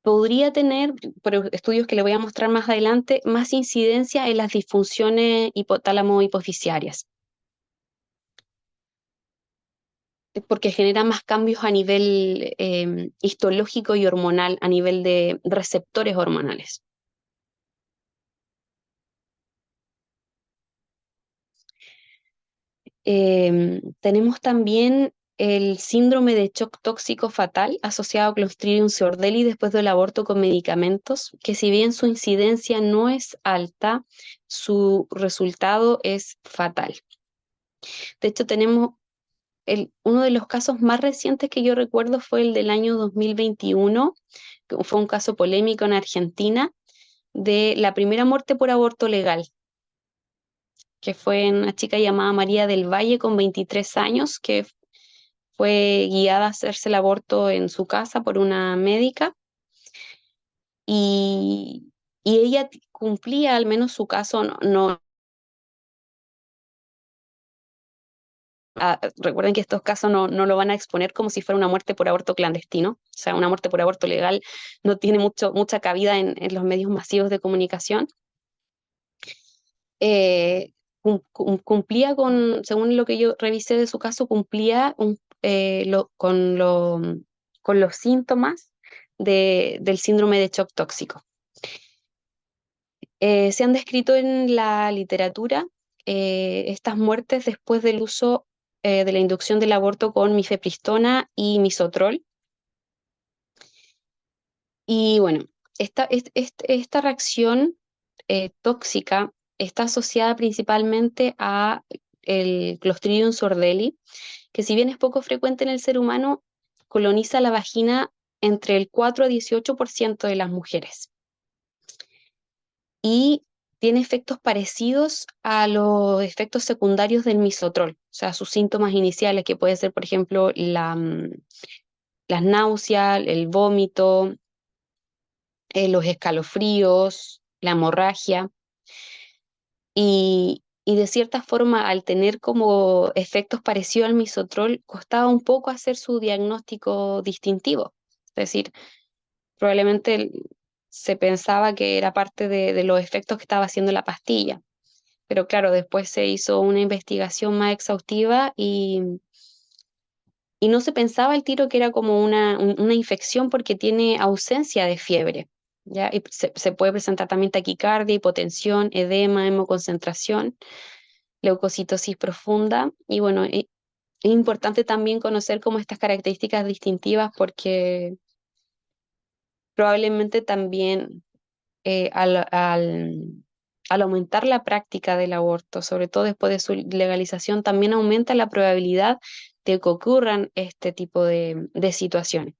podría tener, por estudios que le voy a mostrar más adelante, más incidencia en las disfunciones hipotálamo-hipoficiarias, porque genera más cambios a nivel histológico y hormonal, a nivel de receptores hormonales. Tenemos también el síndrome de shock tóxico fatal asociado a Clostridium pseudodelis después del aborto con medicamentos, que si bien su incidencia no es alta, su resultado es fatal. De hecho, tenemos uno de los casos más recientes que yo recuerdo fue el del año 2021, que fue un caso polémico en Argentina, de la primera muerte por aborto legal, que fue una chica llamada María del Valle con 23 años, que fue guiada a hacerse el aborto en su casa por una médica y, y ella cumplía, al menos su caso, recuerden que estos casos no lo van a exponer como si fuera una muerte por aborto clandestino, o sea, una muerte por aborto legal no tiene mucha cabida en los medios masivos de comunicación. Cumplía según lo que yo revisé de su caso, cumplía con los síntomas del síndrome de shock tóxico. Se han descrito en la literatura estas muertes después del uso de la inducción del aborto con mifepristona y misoprostol. Y bueno, esta reacción tóxica está asociada principalmente a el Clostridium sordelli, que si bien es poco frecuente en el ser humano, coloniza la vagina entre el 4 a 18% de las mujeres. Y tiene efectos parecidos a los efectos secundarios del misoprostol, o sea, sus síntomas iniciales, que puede ser, por ejemplo, las náuseas, el vómito, los escalofríos, la hemorragia, y de cierta forma, al tener como efectos parecidos al misoprostol, costaba un poco hacer su diagnóstico distintivo. Es decir, probablemente se pensaba que era parte de los efectos que estaba haciendo la pastilla. Pero claro, después se hizo una investigación más exhaustiva y no se pensaba al tiro que era como una infección porque tiene ausencia de fiebre, ¿ya? Y se puede presentar también taquicardia, hipotensión, edema, hemoconcentración, leucocitosis profunda. Y bueno, es importante también conocer como estas características distintivas porque probablemente también al aumentar la práctica del aborto, sobre todo después de su legalización, también aumenta la probabilidad de que ocurran este tipo de situaciones.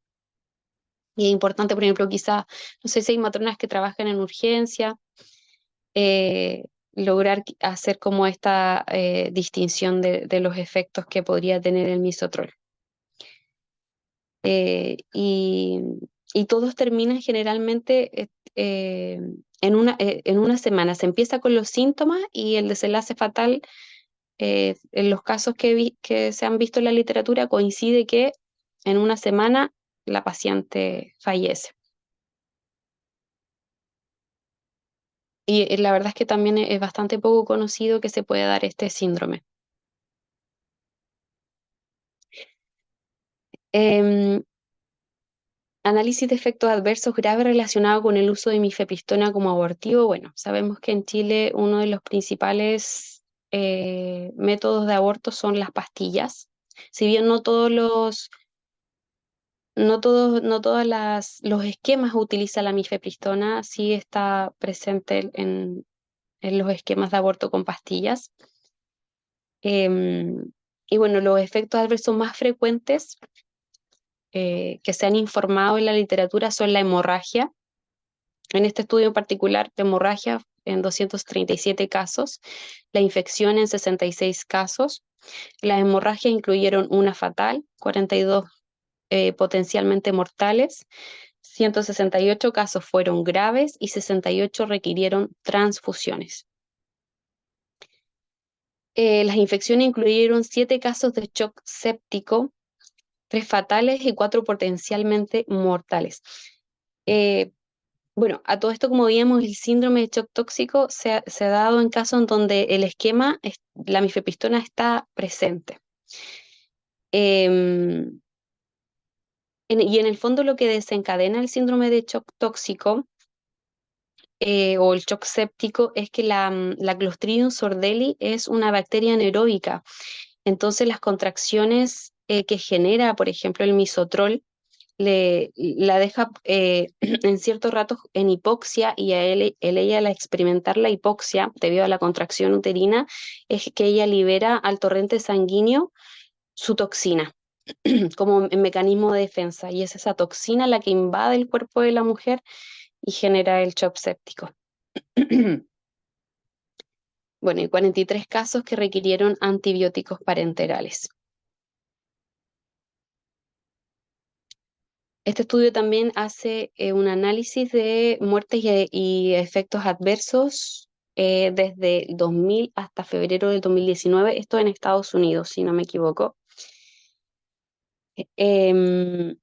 Y es importante, por ejemplo, quizás, no sé si hay matronas que trabajan en urgencia, lograr hacer como esta distinción de los efectos que podría tener el misoprostol. Y, y todos terminan generalmente en una semana. Se empieza con los síntomas y el desenlace fatal, en los casos que se han visto en la literatura, coincide que en una semana la paciente fallece. Y la verdad es que también es bastante poco conocido que se pueda dar este síndrome. Em, Análisis de efectos adversos graves relacionados con el uso de mifepristona como abortivo. Bueno, sabemos que en Chile uno de los principales métodos de aborto son las pastillas. Si bien no todos los esquemas utilizan la mifepristona, sí está presente en los esquemas de aborto con pastillas. Em, y bueno, los efectos adversos más frecuentes que se han informado en la literatura son la hemorragia. En este estudio en particular, la hemorragia en 237 casos, la infección en 66 casos. Las hemorragias incluyeron una fatal, 42 potencialmente mortales, 168 casos fueron graves y 68 requirieron transfusiones. Las infecciones incluyeron 7 casos de shock séptico, 3 fatales y 4 potencialmente mortales. Bueno, a todo esto, como veíamos, el síndrome de shock tóxico se ha dado en casos en donde el esquema, la mifepristona está presente. Y en el fondo lo que desencadena el síndrome de shock tóxico o el shock séptico es que la Clostridium sordelli es una bacteria anaeróbica. Entonces las contracciones que genera, por ejemplo, el misoprostol, la deja en ciertos ratos en hipoxia y ella al experimentar la hipoxia debido a la contracción uterina es que ella libera al torrente sanguíneo su toxina como mecanismo de defensa, y es esa toxina la que invade el cuerpo de la mujer y genera el shock séptico. Bueno, y 43 casos que requirieron antibióticos parenterales. Este estudio también hace un análisis de muertes y efectos adversos desde el 2000 hasta febrero del 2019, esto en Estados Unidos, si no me equivoco. Y de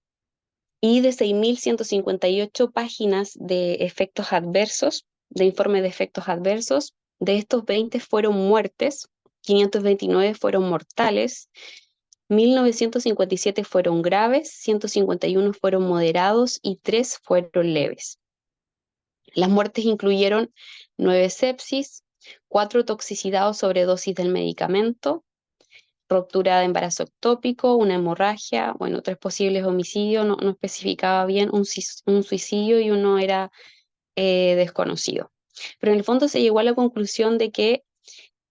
6.158 páginas de efectos adversos, de informe de efectos adversos, de estos 20 fueron muertes, 529 fueron mortales, 1.957 fueron graves, 151 fueron moderados y 3 fueron leves. Las muertes incluyeron 9 sepsis, 4 toxicidad o sobredosis del medicamento, ruptura de embarazo ectópico, una hemorragia, bueno, 3 posibles homicidios, no especificaba bien, un suicidio y uno era desconocido. Pero en el fondo se llegó a la conclusión de que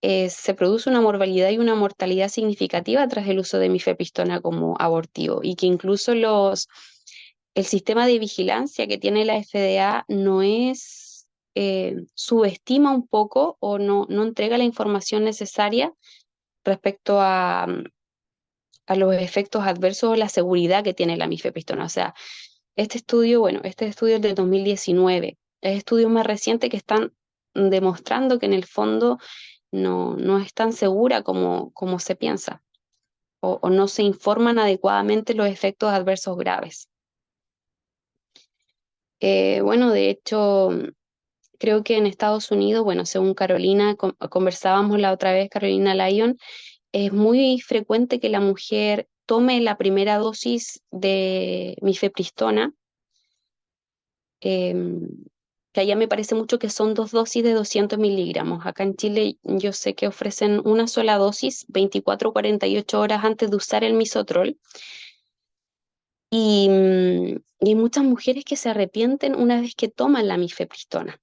se produce una morbilidad y una mortalidad significativa tras el uso de mifepristona como abortivo, y que incluso el sistema de vigilancia que tiene la FDA no es, subestima un poco o no entrega la información necesaria respecto a los efectos adversos o la seguridad que tiene la mifepristona. O sea, este estudio, bueno, este estudio es del 2019, es estudios más recientes que están demostrando que en el fondo no es tan segura como se piensa, o no se informan adecuadamente los efectos adversos graves. Bueno, de hecho, creo que en Estados Unidos, bueno, según Carolina, conversábamos la otra vez, Carolina Lyon, es muy frecuente que la mujer tome la primera dosis de mifepristona, que allá me parece mucho que son 2 dosis de 200 miligramos. Acá en Chile yo sé que ofrecen una sola dosis 24 o 48 horas antes de usar el misotrol. Y hay muchas mujeres que se arrepienten una vez que toman la mifepristona.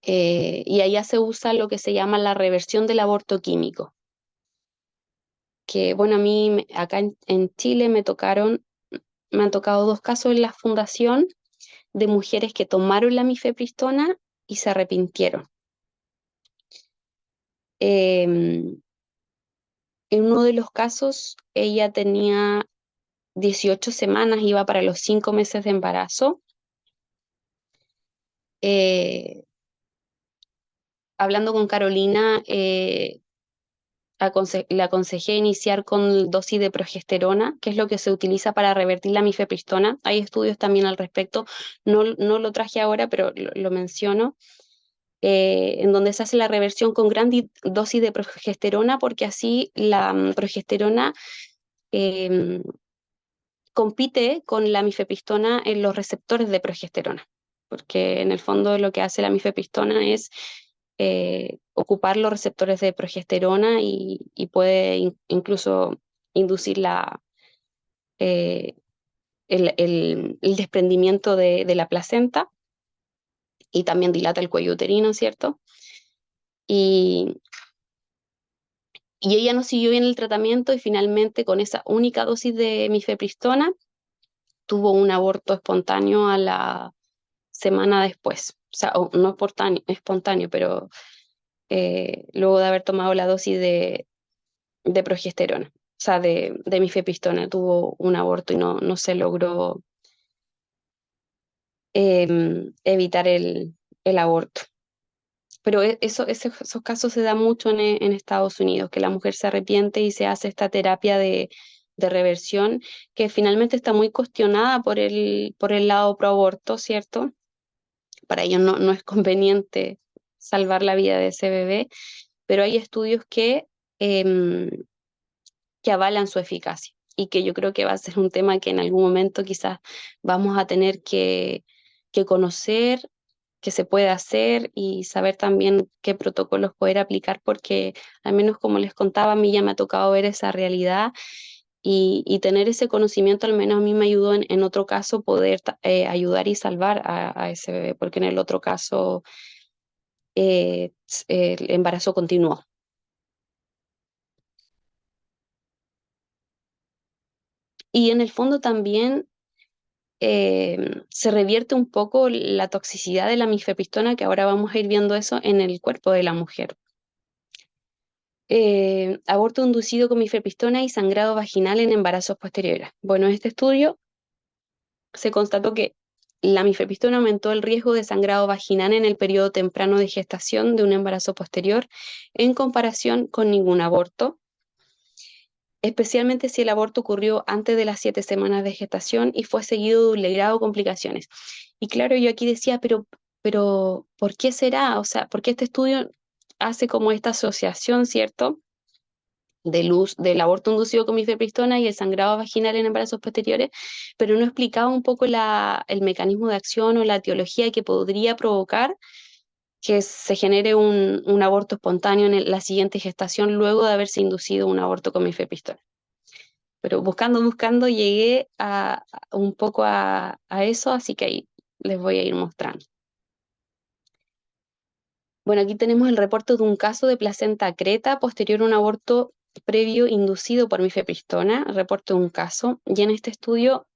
Y allá se usa lo que se llama la reversión del aborto químico. Que bueno, a mí acá en Chile me han tocado 2 casos en la fundación de mujeres que tomaron la mifepristona y se arrepintieron. En uno de los casos, ella tenía 18 semanas, iba para los 5 meses de embarazo. Hablando con Carolina, le aconsejé iniciar con dosis de progesterona, que es lo que se utiliza para revertir la mifepristona. Hay estudios también al respecto, no lo traje ahora, pero lo menciono, en donde se hace la reversión con gran dosis de progesterona, porque así la progesterona eh, compite con la mifepristona en los receptores de progesterona, porque en el fondo lo que hace la mifepristona es ocupar los receptores de progesterona y puede incluso inducir eh, el desprendimiento de la placenta, y también dilata el cuello uterino, ¿cierto? Y, y ella no siguió bien el tratamiento y finalmente con esa única dosis de mifepristona tuvo un aborto espontáneo a la semana después. O sea, no espontáneo, pero luego de haber tomado la dosis de progesterona, o sea, de mifepristona, tuvo un aborto y no se logró evitar el aborto. Pero esos casos se dan mucho en Estados Unidos, que la mujer se arrepiente y se hace esta terapia de reversión, que finalmente está muy cuestionada por el lado pro aborto, ¿cierto? Para ellos no es conveniente salvar la vida de ese bebé, pero hay estudios em, que avalan su eficacia, y que yo creo que va a ser un tema que en algún momento quizás vamos a tener que conocer, que se puede hacer, y saber también qué protocolos poder aplicar, porque al menos como les contaba, a mí ya me ha tocado ver esa realidad, y tener ese conocimiento al menos a mí me ayudó en otro caso poder ayudar y salvar a ese bebé, porque en el otro caso el embarazo continuó. Y en el fondo también se revierte un poco la toxicidad de la mifepristona, que ahora vamos a ir viendo eso en el cuerpo de la mujer. Aborto inducido con mifepristona y sangrado vaginal en embarazos posteriores. Bueno, en este estudio se constató que la mifepristona aumentó el riesgo de sangrado vaginal en el periodo temprano de gestación de un embarazo posterior en comparación con ningún aborto, especialmente si el aborto ocurrió antes de las 7 semanas de gestación y fue seguido de un grado complicaciones. Y claro, yo aquí decía, pero ¿por qué será? O sea, ¿por qué este estudio hace como esta asociación, ¿cierto? Del aborto inducido con mifepristona y el sangrado vaginal en embarazos posteriores, pero no explicaba un poco el mecanismo de acción o la etiología que podría provocar que se genere un aborto espontáneo en la siguiente gestación luego de haberse inducido un aborto con mifepristona. Pero buscando, llegué un poco a eso, así que ahí les voy a ir mostrando. Bueno, aquí tenemos el reporte de un caso de placenta creta posterior a un aborto previo inducido por mifepristona, reporte de un caso, y en este estudio,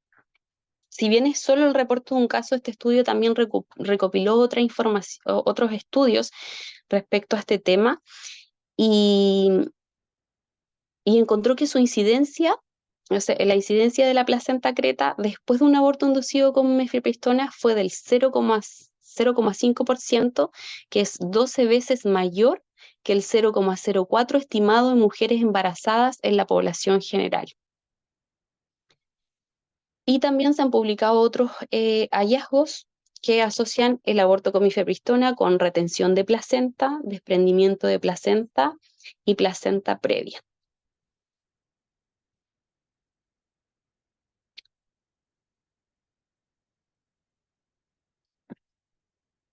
si bien es solo el reporte de un caso, este estudio también recopiló otra información, otros estudios respecto a este tema y encontró que su incidencia, o sea, la incidencia de la placenta creta después de un aborto inducido con mifepristona fue del 0,5%, que es 12 veces mayor que el 0,04 estimado en mujeres embarazadas en la población general. Y también se han publicado otros hallazgos que asocian el aborto con mifepristona con retención de placenta, desprendimiento de placenta y placenta previa.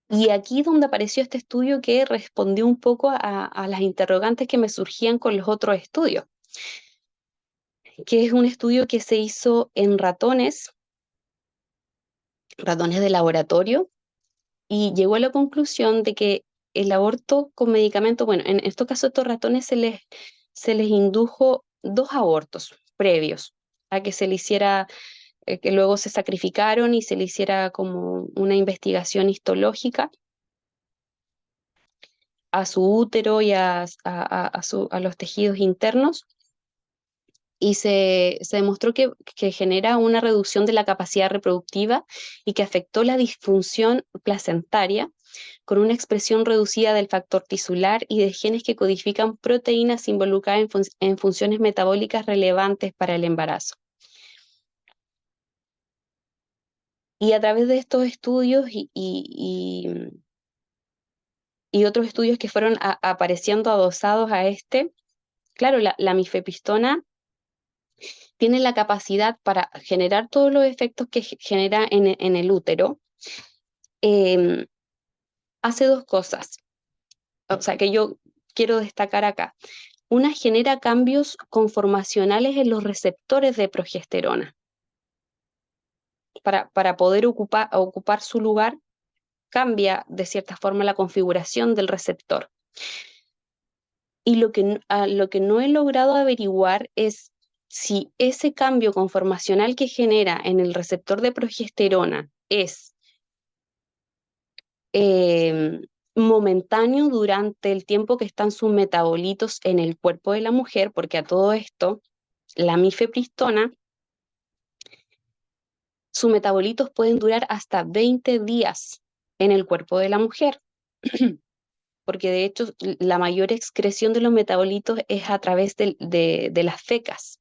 Y aquí es donde apareció este estudio que respondió un poco a las interrogantes que me surgían con los otros estudios, que es un estudio que se hizo en ratones de laboratorio, y llegó a la conclusión de que el aborto con medicamento, bueno, en estos casos a estos ratones se les indujo 2 abortos previos a que se le hiciera, que luego se sacrificaron y se le hiciera como una investigación histológica a su útero y a los tejidos internos, y se demostró que genera una reducción de la capacidad reproductiva y que afectó la disfunción placentaria con una expresión reducida del factor tisular y de genes que codifican proteínas involucradas en funciones metabólicas relevantes para el embarazo. Y a través de estos estudios y otros estudios que fueron apareciendo adosados a este, claro, la mifepristona tiene la capacidad para generar todos los efectos que genera en el útero. Hace 2 cosas, o sea, que yo quiero destacar acá. Una, genera cambios conformacionales en los receptores de progesterona. Para poder ocupar su lugar, cambia de cierta forma la configuración del receptor. Y lo que no he logrado averiguar es si ese cambio conformacional que genera en el receptor de progesterona es momentáneo durante el tiempo que están sus metabolitos en el cuerpo de la mujer, porque a todo esto, la mifepristona, sus metabolitos pueden durar hasta 20 días en el cuerpo de la mujer, porque de hecho la mayor excreción de los metabolitos es a través de las fecas.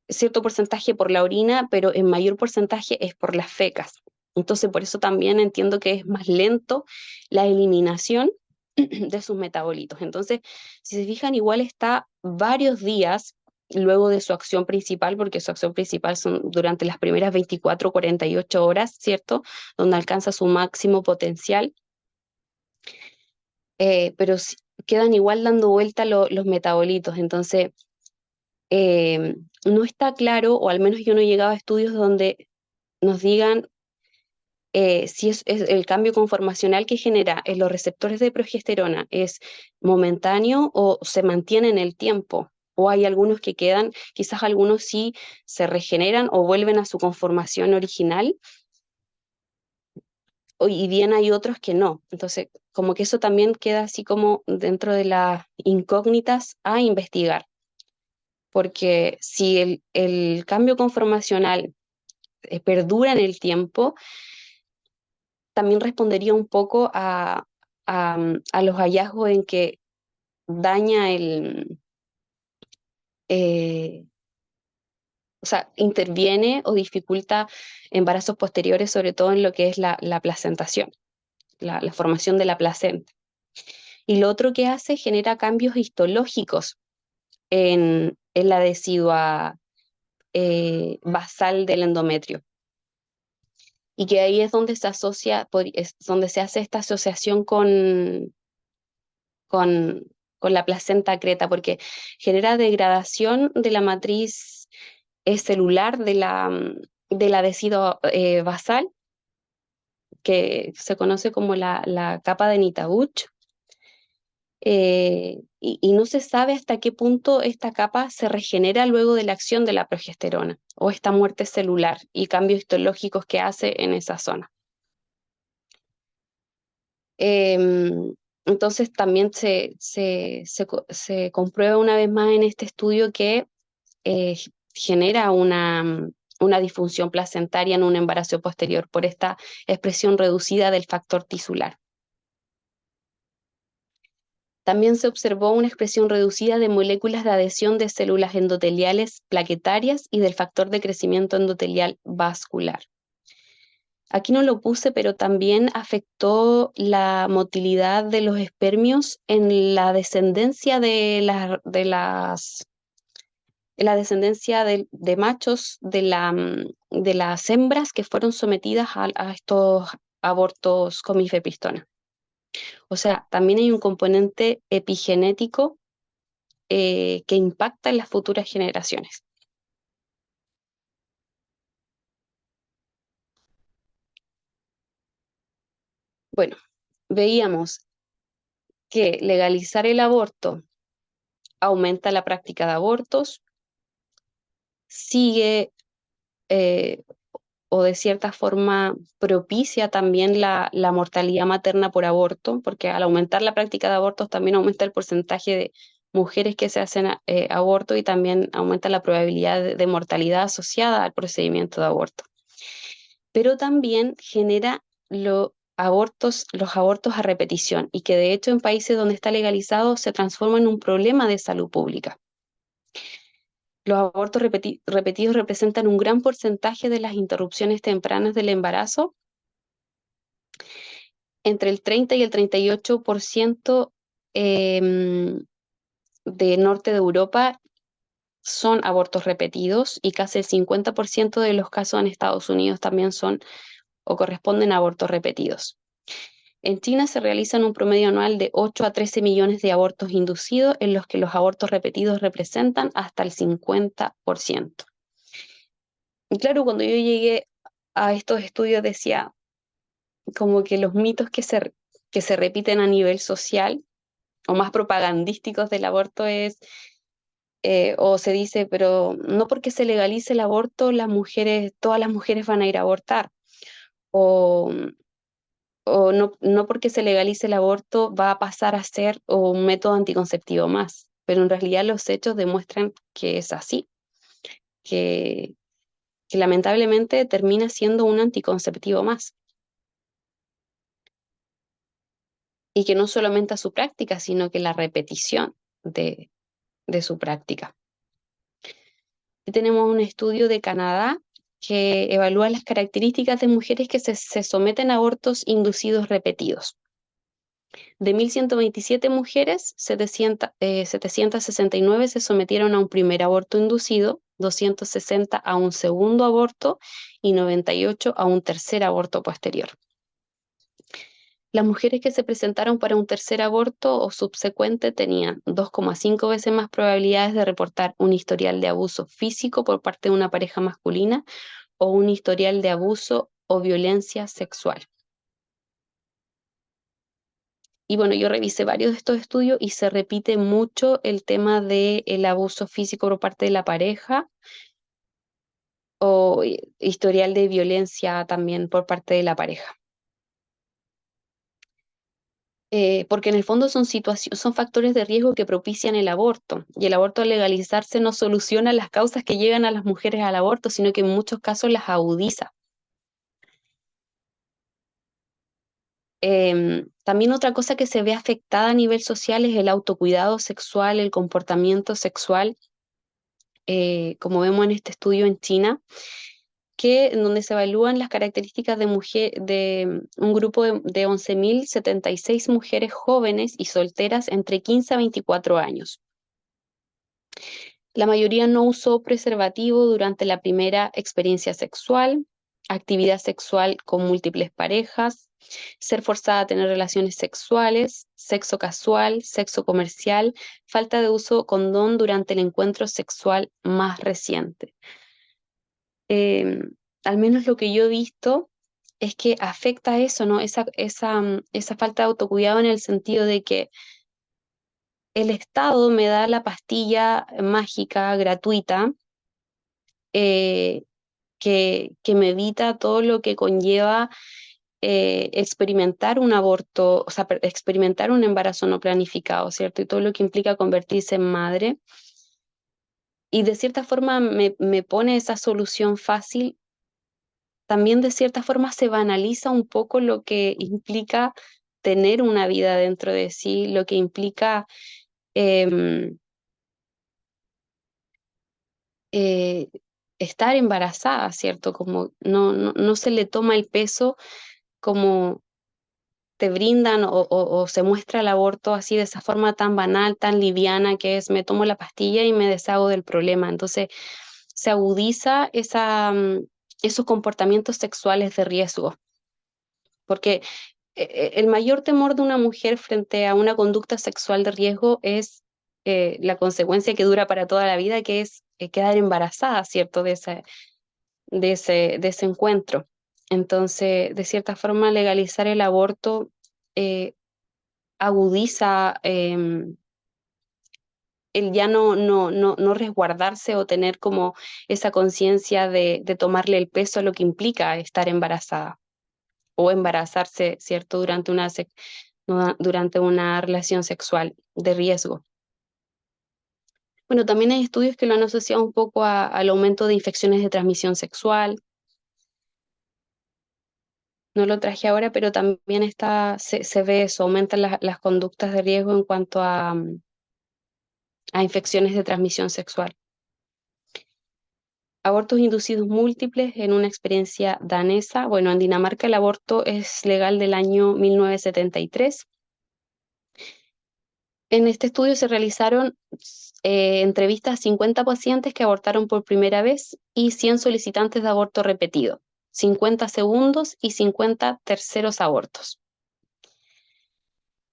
Cierto porcentaje por la orina, pero en mayor porcentaje es por las fecas. Entonces, por eso también entiendo que es más lento la eliminación de sus metabolitos. Entonces, si se fijan, igual está varios días luego de su acción principal, porque su acción principal son durante las primeras 24 o 48 horas, ¿cierto? Donde alcanza su máximo potencial. Pero quedan igual dando vuelta los metabolitos. Entonces, no está claro, o al menos yo no he llegado a estudios donde nos digan si es el cambio conformacional que genera en los receptores de progesterona es momentáneo o se mantiene en el tiempo. o hay algunos que quedan, quizás algunos sí se regeneran o vuelven a su conformación original, y bien hay otros que no. Entonces, como que eso también queda así como dentro de las incógnitas a investigar, porque si el cambio conformacional perdura en el tiempo, también respondería un poco a los hallazgos en que daña eh, o sea, interviene o dificulta embarazos posteriores, sobre todo en lo que es la placentación, la formación de la placenta. Y lo otro que hace, genera cambios histológicos en la decidua basal del endometrio. Y que ahí es donde se asocia, es donde se hace esta asociación con, con la placenta creta, porque genera degradación de la matriz celular de la decidua basal, que se conoce como la capa de Nitabuch, y no se sabe hasta qué punto esta capa se regenera luego de la acción de la progesterona o esta muerte celular y cambios histológicos que hace en esa zona. Entonces también se comprueba una vez más en este estudio que eh, genera una disfunción placentaria en un embarazo posterior por esta expresión reducida del factor tisular. También se observó una expresión reducida de moléculas de adhesión de células endoteliales plaquetarias y del factor de crecimiento endotelial vascular. Aquí no lo puse, pero también afectó la motilidad de los espermios en la descendencia la descendencia de machos de las hembras que fueron sometidas a estos abortos con mifepristona. O sea, también hay un componente epigenético que impacta en las futuras generaciones. Bueno, veíamos que legalizar el aborto aumenta la práctica de abortos, sigue eh, o de cierta forma propicia también la mortalidad materna por aborto, porque al aumentar la práctica de abortos también aumenta el porcentaje de mujeres que se hacen aborto y también aumenta la probabilidad de mortalidad asociada al procedimiento de aborto. Pero también genera los abortos a repetición y que de hecho en países donde está legalizado se transforma en un problema de salud pública. Los abortos repetidos representan un gran porcentaje de las interrupciones tempranas del embarazo. Entre el 30 y el 38% de norte de Europa son abortos repetidos y casi el 50% de los casos en Estados Unidos también son o corresponden a abortos repetidos. En China se realizan un promedio anual de 8 a 13 millones de abortos inducidos, en los que los abortos repetidos representan hasta el 50%. Y claro, cuando yo llegué a estos estudios decía como que los mitos que se repiten a nivel social o más propagandísticos del aborto es, o se dice, pero no porque se legalice el aborto, todas las mujeres van a ir a abortar. O, o no porque se legalice el aborto va a pasar a ser un método anticonceptivo más. Pero en realidad los hechos demuestran que es así, que, que lamentablemente termina siendo un anticonceptivo más. Y que no solamente a su práctica, sino que la repetición de su práctica. Y tenemos un estudio de Canadá que evalúa las características de mujeres que se someten a abortos inducidos repetidos. De 1.127 mujeres, 769 se sometieron a un primer aborto inducido, 260 a un segundo aborto y 98 a un tercer aborto posterior. Las mujeres que se presentaron para un tercer aborto o subsecuente tenían 2,5 veces más probabilidades de reportar un historial de abuso físico por parte de una pareja masculina o un historial de abuso o violencia sexual. y bueno, yo revisé varios de estos estudios y se repite mucho el tema del abuso físico por parte de la pareja o historial de violencia también por parte de la pareja. Porque en el fondo son factores de riesgo que propician el aborto, y el aborto al legalizarse no soluciona las causas que llegan a las mujeres al aborto, sino que en muchos casos las agudiza. También otra cosa que se ve afectada a nivel social es el autocuidado sexual, el comportamiento sexual, como vemos en este estudio en China, en donde se evalúan las características de un grupo de 11.076 mujeres jóvenes y solteras entre 15 a 24 años. La mayoría no usó preservativo durante la primera experiencia sexual, actividad sexual con múltiples parejas, ser forzada a tener relaciones sexuales, sexo casual, sexo comercial, falta de uso condón durante el encuentro sexual más reciente. Al menos lo que yo he visto es que afecta eso, ¿no? Esa falta de autocuidado en el sentido de que el Estado me da la pastilla mágica gratuita eh, que me evita todo lo que conlleva experimentar un aborto, o sea, experimentar un embarazo no planificado, ¿cierto? Y todo lo que implica convertirse en madre. Y de cierta forma me pone esa solución fácil. También de cierta forma se banaliza un poco lo que implica tener una vida dentro de sí, lo que implica em, eh, estar embarazada, ¿cierto? Como no se le toma el peso como te brindan o se muestra el aborto así de esa forma tan banal, tan liviana que es me tomo la pastilla y me deshago del problema. Entonces se agudiza esos comportamientos sexuales de riesgo, porque el mayor temor de una mujer frente a una conducta sexual de riesgo es la consecuencia que dura para toda la vida, que es quedar embarazada, ¿cierto? De ese encuentro. Entonces, de cierta forma, legalizar el aborto eh, agudiza el ya no resguardarse o tener como esa conciencia de tomarle el peso a lo que implica estar embarazada o embarazarse, ¿cierto? Durante una relación sexual de riesgo. Bueno, también hay estudios que lo han asociado un poco al aumento de infecciones de transmisión sexual. No lo traje ahora, pero también se ve eso, aumentan las conductas de riesgo en cuanto a infecciones de transmisión sexual. Abortos inducidos múltiples en una experiencia danesa. Bueno, en Dinamarca el aborto es legal del año 1973. En este estudio se realizaron entrevistas a 50 pacientes que abortaron por primera vez y 100 solicitantes de aborto repetido, 50 segundos y 50 terceros abortos.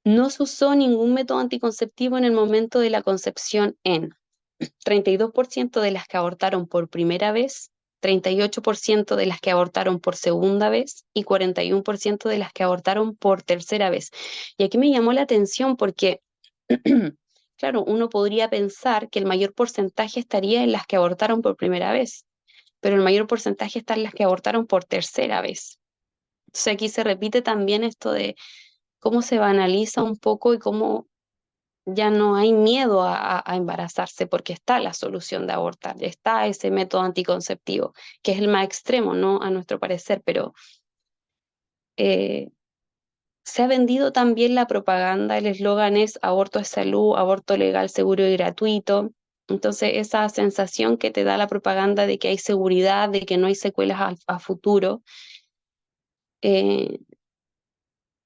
No se usó ningún método anticonceptivo en el momento de la concepción en 32% de las que abortaron por primera vez, 38% de las que abortaron por segunda vez y 41% de las que abortaron por tercera vez. Y aquí me llamó la atención porque, claro, uno podría pensar que el mayor porcentaje estaría en las que abortaron por primera vez, pero el mayor porcentaje está en las que abortaron por tercera vez. Entonces aquí se repite también esto de cómo se banaliza un poco y cómo ya no hay miedo a embarazarse porque está la solución de abortar, está ese método anticonceptivo, que es el más extremo, ¿no? A nuestro parecer, pero eh, se ha vendido también la propaganda, el eslogan es aborto es salud, aborto legal, seguro y gratuito. Entonces, esa sensación que te da la propaganda de que hay seguridad, de que no hay secuelas a futuro, eh,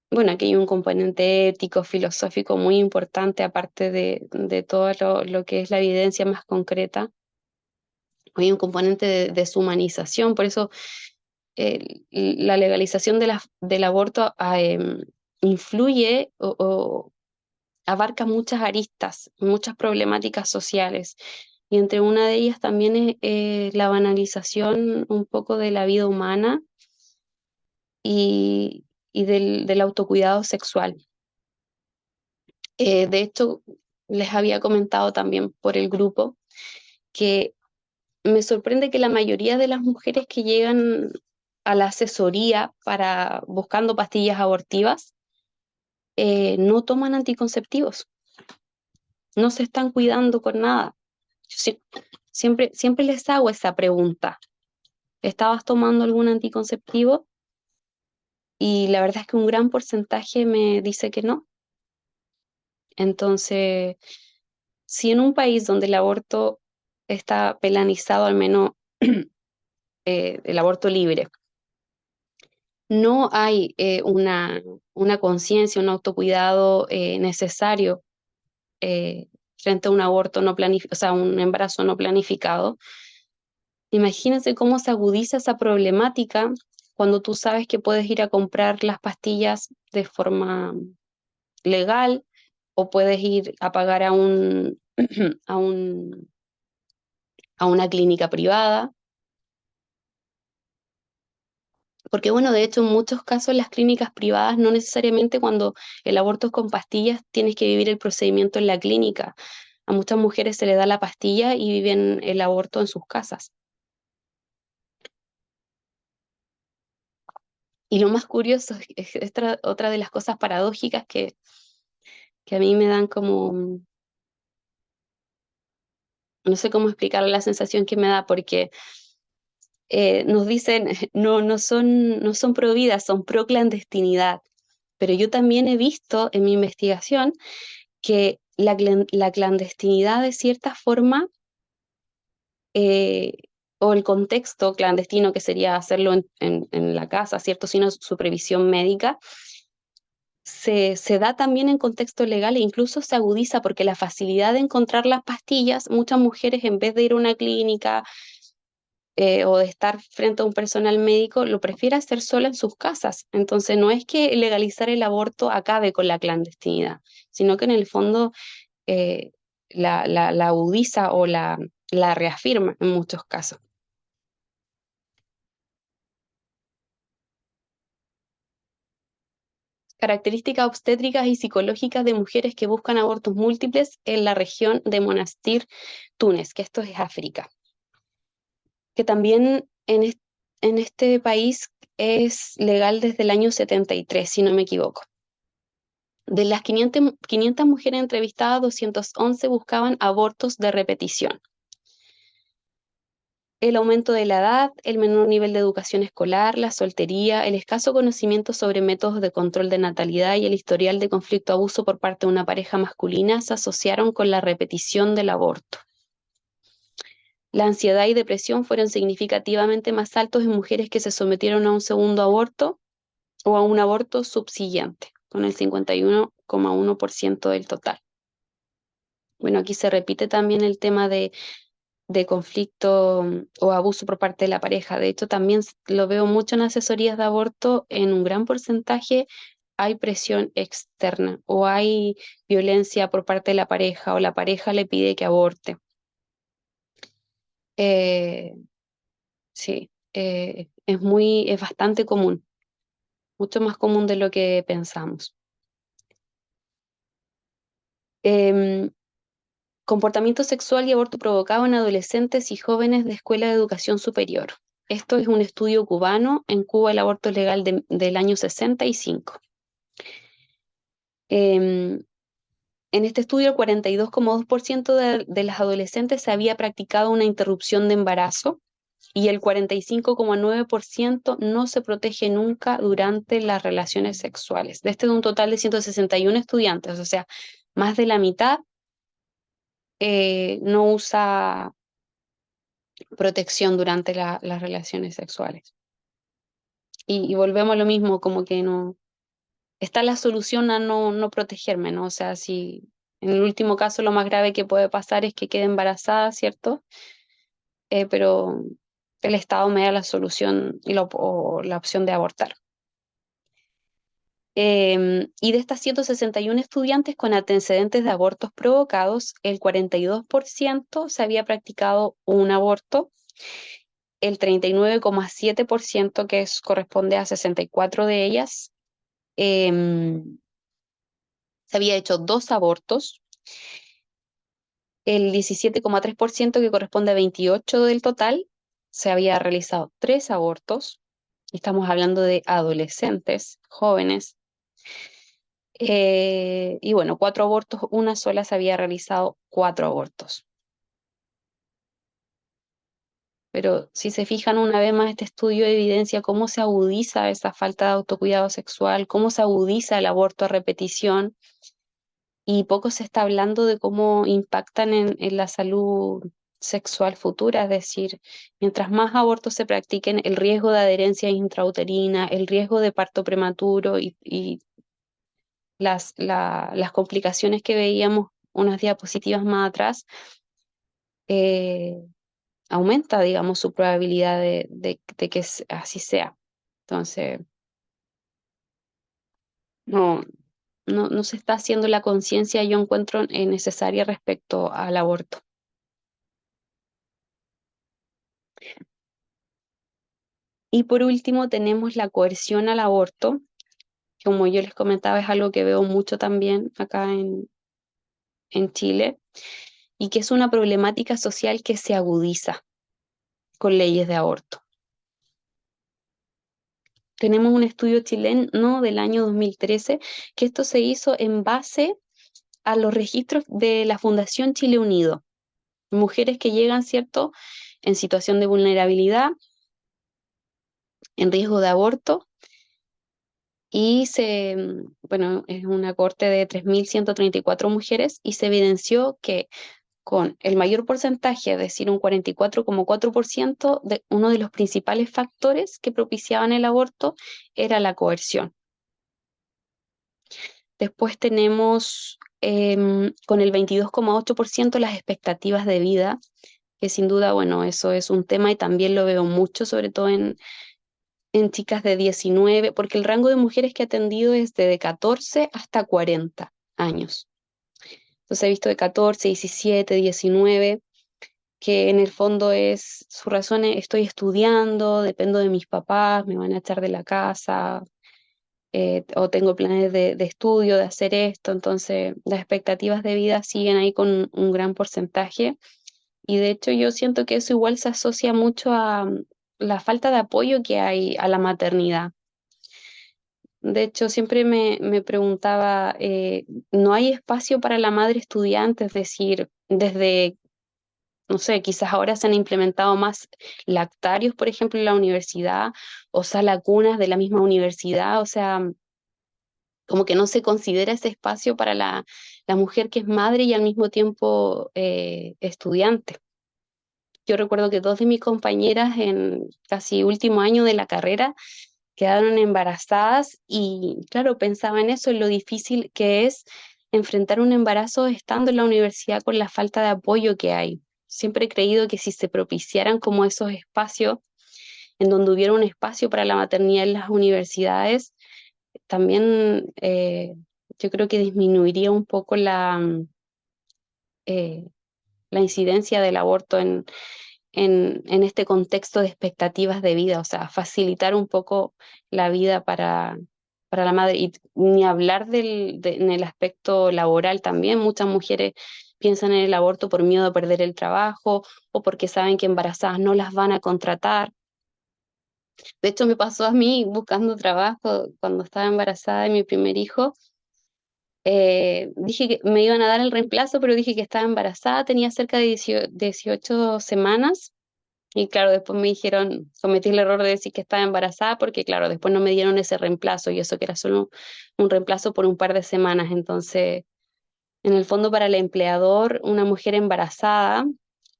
bueno, aquí hay un componente ético, filosófico muy importante, aparte de todo lo que es la evidencia más concreta. Hay un componente de deshumanización, por eso la legalización del aborto influye o abarca muchas aristas, muchas problemáticas sociales. Y entre una de ellas también es la banalización un poco de la vida humana y del autocuidado sexual. De hecho, les había comentado también por el grupo que me sorprende que la mayoría de las mujeres que llegan a la asesoría para buscando pastillas abortivas no toman anticonceptivos, no se están cuidando con nada. Siempre les hago esa pregunta. ¿Estabas tomando algún anticonceptivo? Y la verdad es que un gran porcentaje me dice que no. Entonces, si en un país donde el aborto está penalizado, al menos el aborto libre, no hay una conciencia, un autocuidado necesario eh, frente a un aborto no planificado, o sea, un embarazo no planificado, imagínense cómo se agudiza esa problemática cuando tú sabes que puedes ir a comprar las pastillas de forma legal o puedes ir a pagar a a un, a una clínica privada. Porque bueno, de hecho en muchos casos las clínicas privadas no necesariamente cuando el aborto es con pastillas tienes que vivir el procedimiento en la clínica. A muchas mujeres se les da la pastilla y viven el aborto en sus casas. Y lo más curioso es otra de las cosas paradójicas que a mí me dan como, no sé cómo explicar la sensación que me da, porque nos dicen, no son pro vida, son pro clandestinidad. Pero yo también he visto en mi investigación que la clandestinidad de cierta forma, eh, o el contexto clandestino que sería hacerlo en la casa, ¿cierto? Sin supervisión médica, se da también en contexto legal e incluso se agudiza porque la facilidad de encontrar las pastillas, muchas mujeres en vez de ir a una clínica o de estar frente a un personal médico, lo prefiere hacer sola en sus casas. Entonces no es que legalizar el aborto acabe con la clandestinidad, sino que en el fondo eh, la agudiza o la reafirma en muchos casos. Características obstétricas y psicológicas de mujeres que buscan abortos múltiples en la región de Monastir, Túnez, que esto es África, que también en este país es legal desde el año 73, si no me equivoco. De las 500 mujeres entrevistadas, 211 buscaban abortos de repetición. El aumento de la edad, el menor nivel de educación escolar, la soltería, el escaso conocimiento sobre métodos de control de natalidad y el historial de conflicto-abuso por parte de una pareja masculina se asociaron con la repetición del aborto. La ansiedad y depresión fueron significativamente más altos en mujeres que se sometieron a un segundo aborto o a un aborto subsiguiente, con el 51,1% del total. Bueno, aquí se repite también el tema de conflicto o abuso por parte de la pareja. De hecho, también lo veo mucho en asesorías de aborto, en un gran porcentaje hay presión externa o hay violencia por parte de la pareja o la pareja le pide que aborte. Eh, sí, es bastante común, mucho más común de lo que pensamos. Em, Comportamiento sexual y aborto provocado en adolescentes y jóvenes de escuela de educación superior. Esto es un estudio cubano. En Cuba el aborto es legal del año 65. En este estudio, el 42,2% de las adolescentes se había practicado una interrupción de embarazo y el 45,9% no se protege nunca durante las relaciones sexuales. De este es un total de 161 estudiantes, o sea, más de la mitad no usa protección durante las relaciones sexuales. Y volvemos a lo mismo, como que no está la solución a no protegerme, ¿no? O sea, si en el último caso lo más grave que puede pasar es que quede embarazada, ¿cierto? Pero el Estado me da la solución o la opción de abortar. Y de estas 161 estudiantes con antecedentes de abortos provocados, el 42% se había practicado un aborto, el 39,7%, corresponde a 64 de ellas, se había hecho 2 abortos, el 17,3% que corresponde a 28 del total, se había realizado 3 abortos, estamos hablando de adolescentes, jóvenes, y bueno, 4 abortos, una sola se había realizado 4 abortos. Pero si se fijan una vez más, este estudio evidencia cómo se agudiza esa falta de autocuidado sexual, cómo se agudiza el aborto a repetición, y poco se está hablando de cómo impactan en la salud sexual futura, es decir, mientras más abortos se practiquen, el riesgo de adherencia intrauterina, el riesgo de parto prematuro y las complicaciones que veíamos unas diapositivas más atrás, eh, aumenta, digamos, su probabilidad de que así sea. Entonces, no, no se está haciendo la conciencia, yo encuentro, necesaria respecto al aborto. Y por último tenemos la coerción al aborto, que como yo les comentaba es algo que veo mucho también acá en Chile, y que es una problemática social que se agudiza con leyes de aborto. Tenemos un estudio chileno del año 2013, que esto se hizo en base a los registros de la Fundación Chile Unido. Mujeres que llegan, ¿cierto?, en situación de vulnerabilidad, en riesgo de aborto, y bueno, es una cohorte de 3.134 mujeres, y se evidenció que con el mayor porcentaje, es decir, un 44,4%, uno de los principales factores que propiciaban el aborto era la coerción. Después tenemos con el 22,8% las expectativas de vida, que sin duda, bueno, eso es un tema y también lo veo mucho, sobre todo en chicas de 19, porque el rango de mujeres que he atendido es de 14 hasta 40 años. Entonces he visto de 14, 17, 19, que en el fondo su razón es: estoy estudiando, dependo de mis papás, me van a echar de la casa, o tengo planes de estudio, de hacer esto. Entonces las expectativas de vida siguen ahí con un gran porcentaje, y de hecho yo siento que eso igual se asocia mucho a la falta de apoyo que hay a la maternidad. De hecho, siempre me preguntaba, ¿no hay espacio para la madre estudiante? Es decir, desde, no sé, quizás ahora se han implementado más lactarios, por ejemplo, en la universidad, o sala cunas de la misma universidad, o sea, como que no se considera ese espacio para la mujer que es madre y al mismo tiempo estudiante. Yo recuerdo que 2 de mis compañeras en casi último año de la carrera quedaron embarazadas, y claro, pensaba en eso, en lo difícil que es enfrentar un embarazo estando en la universidad con la falta de apoyo que hay. Siempre he creído que si se propiciaran como esos espacios, en donde hubiera un espacio para la maternidad en las universidades, también yo creo que disminuiría un poco eh, la incidencia del aborto en este contexto de expectativas de vida, o sea, facilitar un poco la vida para la madre. Y ni hablar en el aspecto laboral también. Muchas mujeres piensan en el aborto por miedo a perder el trabajo, o porque saben que embarazadas no las van a contratar. De hecho, me pasó a mí buscando trabajo cuando estaba embarazada de mi primer hijo. Dije que me iban a dar el reemplazo, pero dije que estaba embarazada, tenía cerca de 18 semanas. Y claro, después me dijeron, cometí el error de decir que estaba embarazada, porque claro, después no me dieron ese reemplazo, y eso que era solo un reemplazo por un par de semanas. Entonces, en el fondo, para el empleador, una mujer embarazada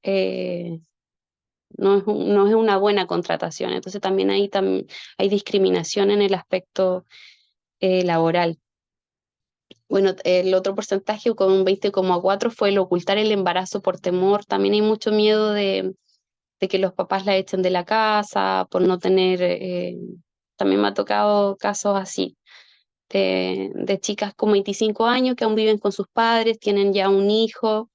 eh, no es una buena contratación. Entonces también hay discriminación en el aspecto laboral. Bueno, el otro porcentaje, con un 20,4, fue el ocultar el embarazo por temor. También hay mucho miedo de que los papás la echen de la casa por no tener, también me ha tocado casos así, de chicas con 25 años que aún viven con sus padres, tienen ya un hijo,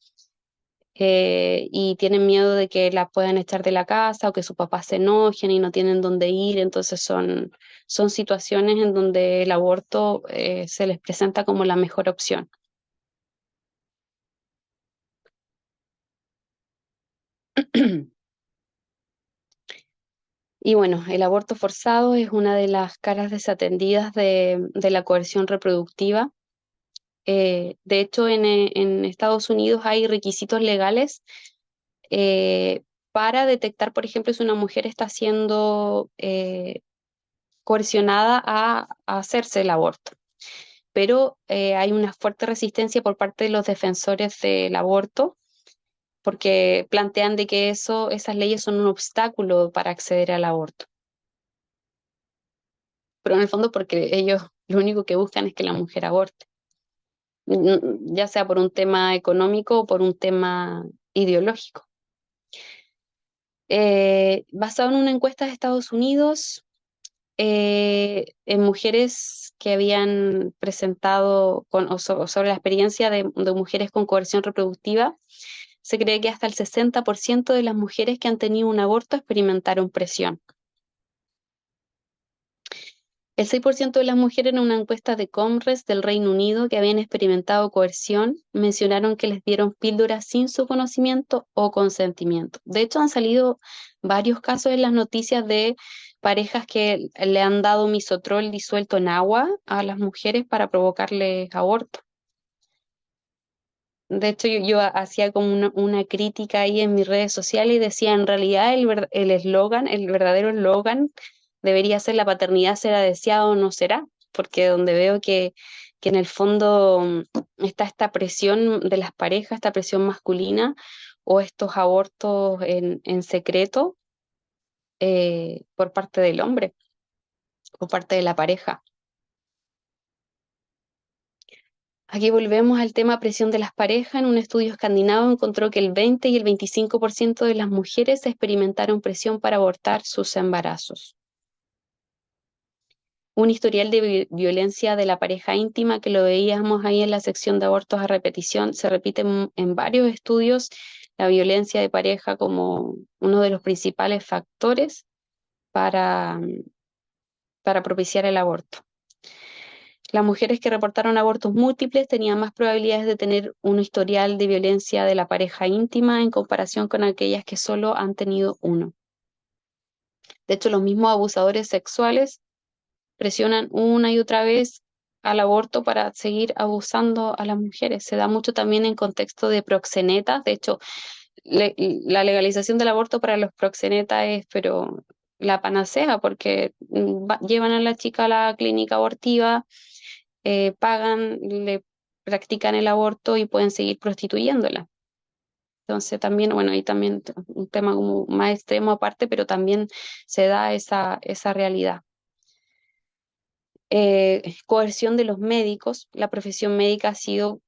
y tienen miedo de que la puedan echar de la casa o que sus papás se enojen y no tienen dónde ir. Entonces son situaciones en donde el aborto se les presenta como la mejor opción. Y bueno, el aborto forzado es una de las caras desatendidas de la coerción reproductiva. De hecho, en Estados Unidos hay requisitos legales para detectar, por ejemplo, si una mujer está siendo coercionada a hacerse el aborto. Pero hay una fuerte resistencia por parte de los defensores del aborto, porque plantean de que esas leyes son un obstáculo para acceder al aborto. Pero en el fondo porque ellos lo único que buscan es que la mujer aborte, ya sea por un tema económico o por un tema ideológico. Basado en una encuesta de Estados Unidos, en mujeres que habían presentado sobre la experiencia de mujeres con coerción reproductiva, se cree que hasta el 60% de las mujeres que han tenido un aborto experimentaron presión. El 6% de las mujeres en una encuesta de Comres del Reino Unido que habían experimentado coerción mencionaron que les dieron píldoras sin su conocimiento o consentimiento. De hecho, han salido varios casos en las noticias de parejas que le han dado misoprostol disuelto en agua a las mujeres para provocarles aborto. De hecho, yo hacía como una crítica ahí en mis redes sociales y decía, en realidad el eslogan, el verdadero eslogan debería ser: la paternidad será deseada o no será, porque donde veo que en el fondo está esta presión de las parejas, esta presión masculina o estos abortos en secreto por parte del hombre, por parte de la pareja. Aquí volvemos al tema presión de las parejas. En un estudio escandinavo encontró que el 20 y el 25% de las mujeres experimentaron presión para abortar sus embarazos. Un historial de violencia de la pareja íntima, que lo veíamos ahí en la sección de abortos a repetición, se repite en varios estudios, la violencia de pareja como uno de los principales factores para propiciar el aborto. Las mujeres que reportaron abortos múltiples tenían más probabilidades de tener un historial de violencia de la pareja íntima en comparación con aquellas que solo han tenido uno. De hecho, los mismos abusadores sexuales presionan una y otra vez al aborto para seguir abusando a las mujeres. Se da mucho también en contexto de proxenetas. De hecho, la legalización del aborto para los proxenetas es pero la panacea, porque llevan a la chica a la clínica abortiva, pagan, le practican el aborto y pueden seguir prostituyéndola. Entonces también, bueno, ahí también un tema como más extremo aparte, pero también se da esa realidad. Coerción de los médicos. La profesión médica ha sido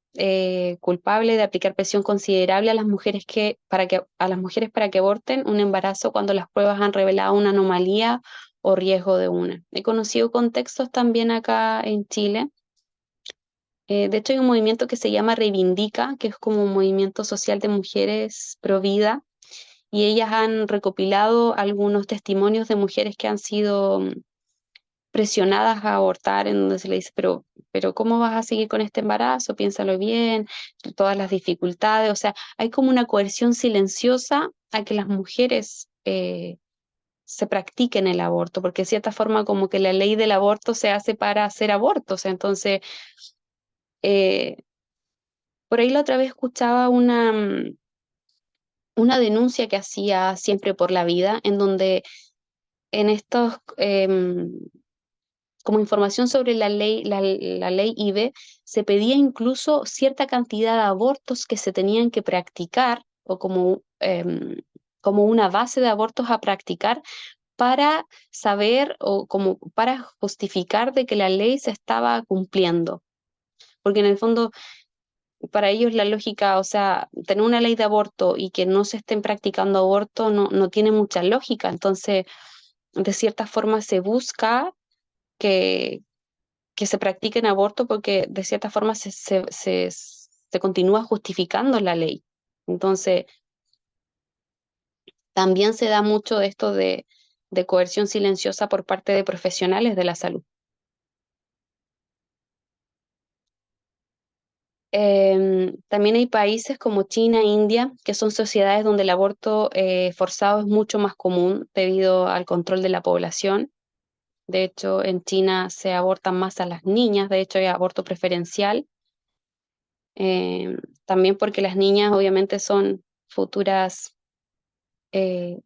culpable de aplicar presión considerable a las mujeres para que aborten un embarazo cuando las pruebas han revelado una anomalía o riesgo de una. He conocido contextos también acá en Chile. De hecho, hay un movimiento que se llama Reivindica, que es como un movimiento social de mujeres pro vida, y ellas han recopilado algunos testimonios de mujeres que han sido presionadas a abortar, en donde se le dice, pero ¿cómo vas a seguir con este embarazo? Piénsalo bien, todas las dificultades. O sea, hay como una coerción silenciosa a que las mujeres se practiquen el aborto, porque de cierta forma como que la ley del aborto se hace para hacer abortos. Entonces, eh, por ahí la otra vez escuchaba una denuncia que hacía Siempre por la Vida, en donde en estos como información sobre la ley IVE, se pedía incluso cierta cantidad de abortos que se tenían que practicar o como una base de abortos a practicar para saber o como para justificar de que la ley se estaba cumpliendo. Porque en el fondo, para ellos la lógica, o sea, tener una ley de aborto y que no se estén practicando aborto no tiene mucha lógica. Entonces, de cierta forma se busca que se practiquen aborto porque de cierta forma se continúa justificando la ley. Entonces, también se da mucho de esto de coerción silenciosa por parte de profesionales de la salud. También hay países como China e India, que son sociedades donde el aborto forzado es mucho más común debido al control de la población. De hecho, en China se abortan más a las niñas, de hecho hay aborto preferencial. También porque las niñas obviamente son futuras eh,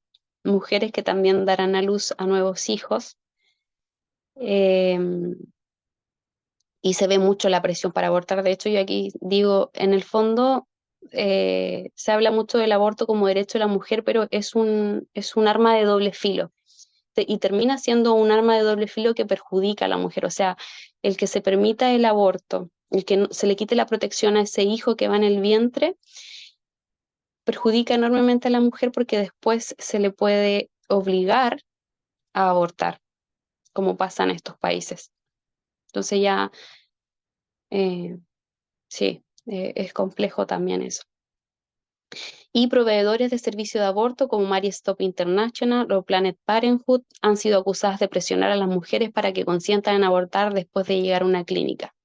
mujeres que también darán a luz a nuevos hijos. Em, y se ve mucho la presión para abortar. De hecho, yo aquí digo, en el fondo se habla mucho del aborto como derecho de la mujer, pero es un arma de doble filo. Y termina siendo un arma de doble filo que perjudica a la mujer. O sea, el que se permita el aborto, el que se le quite la protección a ese hijo que va en el vientre, perjudica enormemente a la mujer porque después se le puede obligar a abortar, como pasa en estos países. Entonces ya, eh, sí, es complejo también eso. Y proveedores de servicio de aborto como Mary Stop International o Planet Parenthood han sido acusadas de presionar a las mujeres para que consientan en abortar después de llegar a una clínica.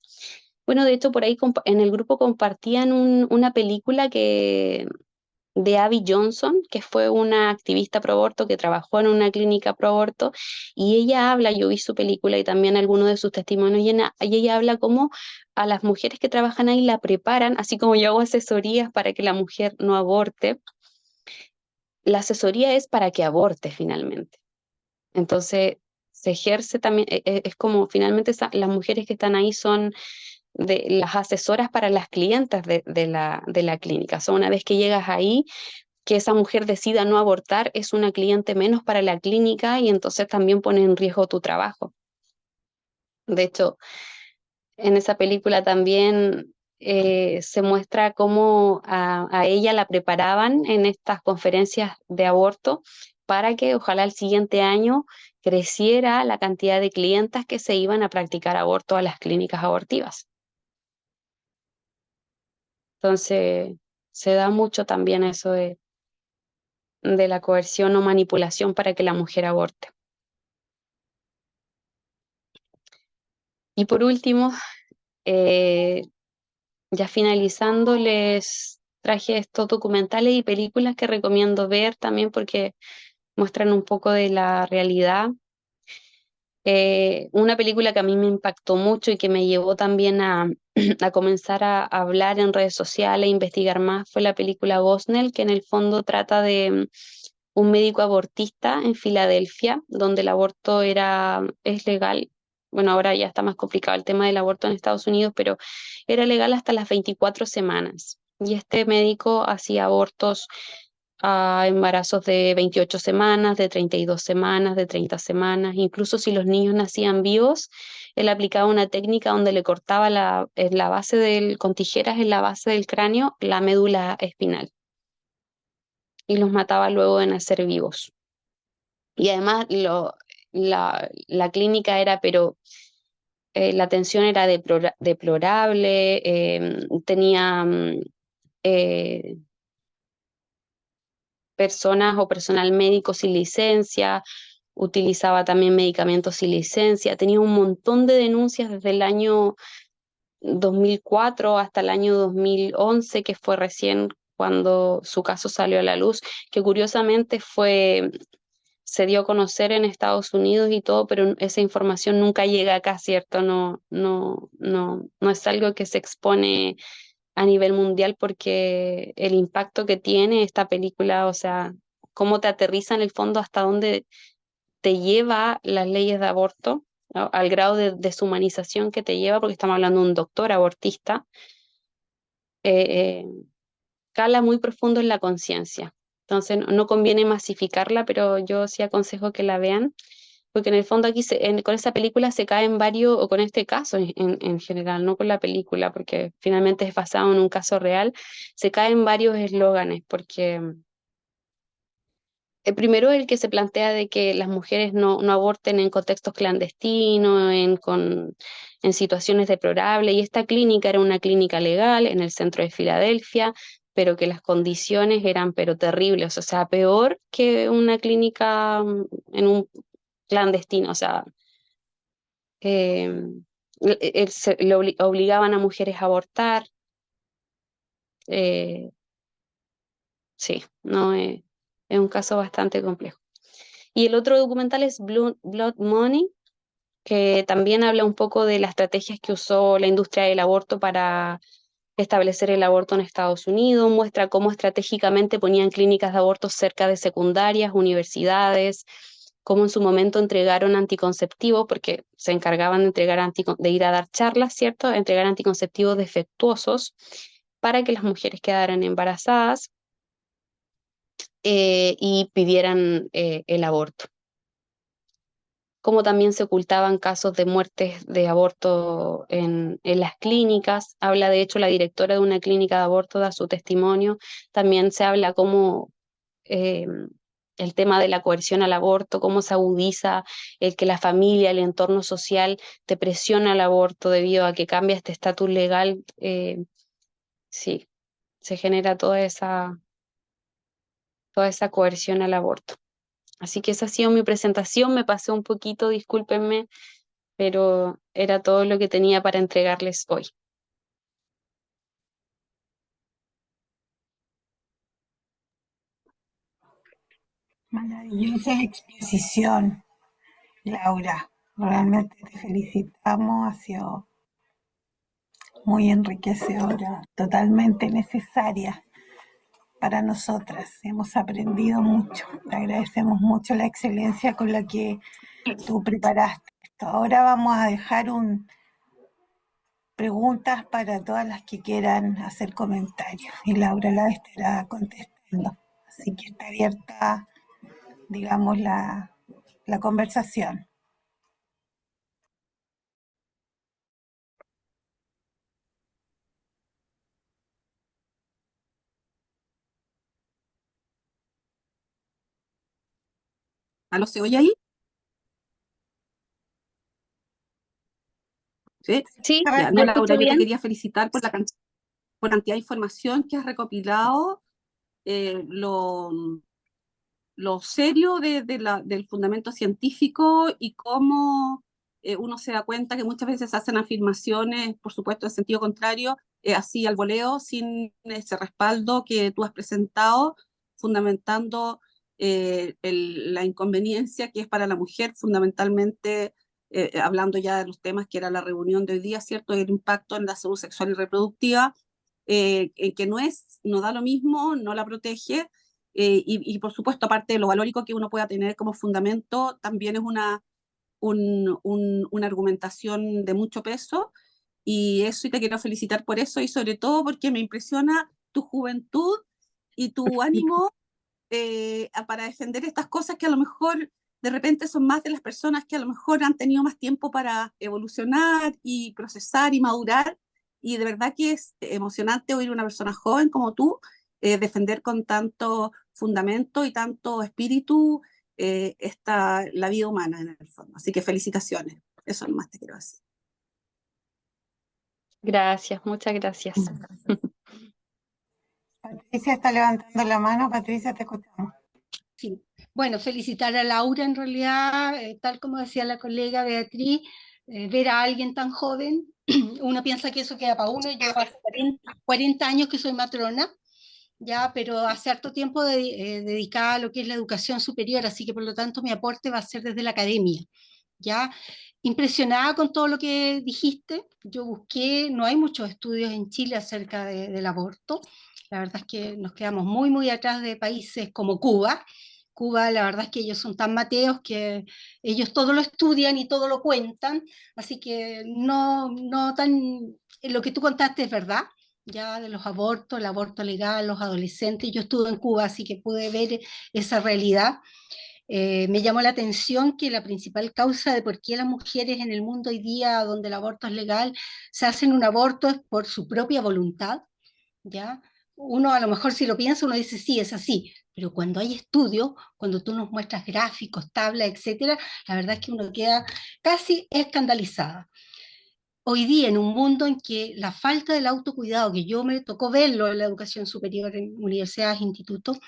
Bueno, de hecho, por ahí en el grupo compartían una película de Abby Johnson, que fue una activista pro aborto que trabajó en una clínica pro aborto, y ella habla, yo vi su película y también algunos de sus testimonios, y ella habla cómo a las mujeres que trabajan ahí la preparan, así como yo hago asesorías para que la mujer no aborte, la asesoría es para que aborte finalmente. Entonces, se ejerce también, es como finalmente las mujeres que están ahí son de las asesoras para las clientas de la clínica. O sea, una vez que llegas ahí, que esa mujer decida no abortar, es una cliente menos para la clínica y entonces también pone en riesgo tu trabajo. De hecho, en esa película también se muestra cómo a ella la preparaban en estas conferencias de aborto para que ojalá el siguiente año creciera la cantidad de clientas que se iban a practicar aborto a las clínicas abortivas. Entonces, se da mucho también eso de la coerción o manipulación para que la mujer aborte. Y por último, eh, ya finalizando, les traje estos documentales y películas que recomiendo ver también porque muestran un poco de la realidad. Una película que a mí me impactó mucho y que me llevó también a comenzar a hablar en redes sociales, a investigar más, fue la película Gosnell, que en el fondo trata de un médico abortista en Filadelfia, donde el aborto es legal. Bueno, ahora ya está más complicado el tema del aborto en Estados Unidos, pero era legal hasta las 24 semanas. Y este médico hacía abortos a embarazos de 28 semanas, de 32 semanas, de 30 semanas. Incluso si los niños nacían vivos, él aplicaba una técnica donde le cortaba con tijeras en la base del cráneo la médula espinal y los mataba luego de nacer vivos. Y además la clínica era, pero la atención era deplorable, tenía eh, personas o personal médico sin licencia, utilizaba también medicamentos sin licencia, tenía un montón de denuncias desde el año 2004 hasta el año 2011, que fue recién cuando su caso salió a la luz, que curiosamente se dio a conocer en Estados Unidos y todo, pero esa información nunca llega acá, ¿cierto? No es algo que se expone a nivel mundial porque el impacto que tiene esta película, o sea, cómo te aterriza en el fondo hasta dónde te lleva las leyes de aborto, ¿no? Al grado de deshumanización que te lleva, porque estamos hablando de un doctor abortista, eh, eh, cala muy profundo en la conciencia. Entonces no conviene masificarla, pero yo sí aconsejo que la vean, porque en el fondo aquí con esa película se caen varios, o con este caso en general, no con la película, porque finalmente es basado en un caso real, se caen varios eslóganes, porque el primero es el que se plantea de que las mujeres no aborten en contextos clandestinos, en situaciones deplorables, y esta clínica era una clínica legal en el centro de Filadelfia, pero que las condiciones eran pero terribles, o sea, peor que una clínica en un clandestino, o sea, obligaban a mujeres a abortar, eh, sí, no, es un caso bastante complejo. Y el otro documental es Blood Money, que también habla un poco de las estrategias que usó la industria del aborto para establecer el aborto en Estados Unidos, muestra cómo estratégicamente ponían clínicas de aborto cerca de secundarias, universidades, cómo en su momento entregaron anticonceptivos, porque se encargaban de de ir a dar charlas, ¿cierto? Entregar anticonceptivos defectuosos para que las mujeres quedaran embarazadas y pidieran el aborto. Como también se ocultaban casos de muertes de aborto en las clínicas. Habla, de hecho, la directora de una clínica de aborto, da su testimonio. También se habla cómo eh, el tema de la coerción al aborto, cómo se agudiza el que la familia, el entorno social te presiona al aborto debido a que cambia este estatus legal. Sí, se genera toda esa coerción al aborto. Así que esa ha sido mi presentación, me pasé un poquito, discúlpenme, pero era todo lo que tenía para entregarles hoy. Maravillosa exposición, Laura. Realmente te felicitamos, ha sido muy enriquecedora, totalmente necesaria para nosotras. Hemos aprendido mucho. Te agradecemos mucho la excelencia con la que tú preparaste esto. Ahora vamos a dejar preguntas para todas las que quieran hacer comentarios y Laura la estará contestando. Así que está abierta, digamos, la conversación. ¿Aló, se oye ahí? Sí. Sí, Ya, ¿me no, escucho Laura, yo te bien? quería felicitar por por cantidad de información que has recopilado, lo serio del fundamento científico y cómo uno se da cuenta que muchas veces hacen afirmaciones, por supuesto, en sentido contrario, así al voleo, sin ese respaldo que tú has presentado, fundamentando la inconveniencia que es para la mujer, fundamentalmente, hablando ya de los temas que era la reunión de hoy día, ¿cierto? El impacto en la salud sexual y reproductiva, que no da lo mismo, no la protege, y por supuesto, aparte de lo valórico que uno pueda tener como fundamento, también es una argumentación de mucho peso, y eso, y te quiero felicitar por eso, y sobre todo porque me impresiona tu juventud y tu ánimo para defender estas cosas que a lo mejor de repente son más de las personas que a lo mejor han tenido más tiempo para evolucionar y procesar y madurar, y de verdad que es emocionante oír a una persona joven como tú defender con tanto fundamento y tanto espíritu la vida humana en el fondo. Así que felicitaciones, eso nomás te quiero decir. Gracias, muchas gracias. Patricia está levantando la mano. Patricia, te escuchamos. Sí. Bueno, felicitar a Laura en realidad, tal como decía la colega Beatriz, ver a alguien tan joven, uno piensa que eso queda para uno. Yo hace 40 años que soy matrona, ya, pero hace harto tiempo dedicada a lo que es la educación superior, así que por lo tanto mi aporte va a ser desde la academia, ya. Impresionada con todo lo que dijiste. Yo busqué, no hay muchos estudios en Chile acerca del aborto. La verdad es que nos quedamos muy, muy atrás de países como Cuba. Cuba, la verdad es que ellos son tan mateos que ellos todo lo estudian y todo lo cuentan, así que no tan, lo que tú contaste es verdad, ya de los abortos, el aborto legal, los adolescentes. Yo estuve en Cuba, así que pude ver esa realidad. Me llamó la atención que la principal causa de por qué las mujeres en el mundo hoy día, donde el aborto es legal, se hacen un aborto es por su propia voluntad, ¿ya? Uno a lo mejor si lo piensa, uno dice, sí, es así, pero cuando hay estudios, cuando tú nos muestras gráficos, tablas, etcétera, la verdad es que uno queda casi escandalizada. hoy día en un mundo en que la falta del autocuidado, que yo me tocó verlo en la educación superior, en universidades, institutos,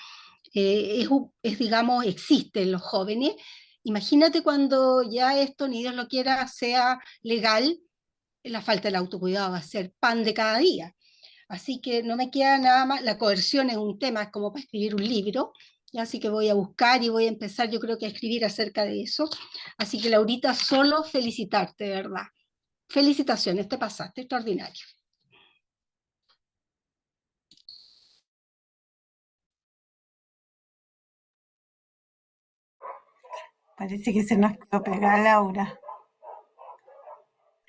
digamos, existe en los jóvenes. Imagínate cuando ya esto, ni Dios lo quiera, sea legal, la falta del autocuidado va a ser pan de cada día. Así que no me queda nada más, la coerción es un tema, es como para escribir un libro, y así que voy a buscar y voy a empezar, yo creo que a escribir acerca de eso. Así que Laurita, solo felicitarte, de verdad. Felicitaciones, te pasaste, extraordinario. Parece que se nos quedó pegada Laura.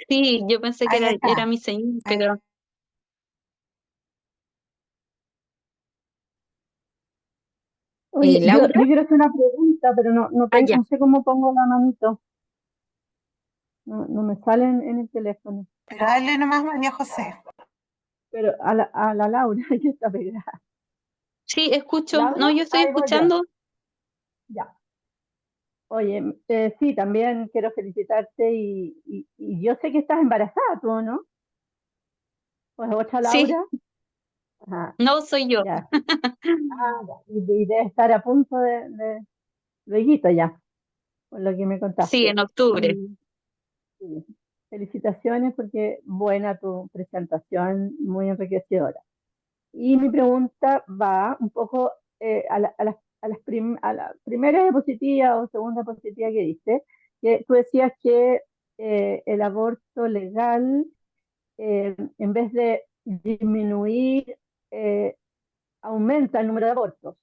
Sí, yo pensé que Ahí era está. mi señor, pero Oye, yo Laura, quiero hacer una pregunta, pero ya. no sé cómo pongo la manito. No me sale en el teléfono. Pero dale nomás, María José. Pero a la Laura, que está pegada. Sí, escucho. ¿Laura? No, yo estoy Ahí voy yo. escuchando. Ya. Oye, sí, también quiero felicitarte y yo sé que estás embarazada tú, ¿no? Pues otra Sí, Laura. Ajá, no soy yo. ya. Ya. Y debe estar a punto de lueguito ya, por lo que me Sí, contaste. en octubre. Y sí, felicitaciones porque buena tu presentación, muy enriquecedora. Y mi pregunta va un poco a la primera diapositiva o segunda diapositiva que diste, que tú decías que el aborto legal, en vez de disminuir, eh, aumenta el número de abortos.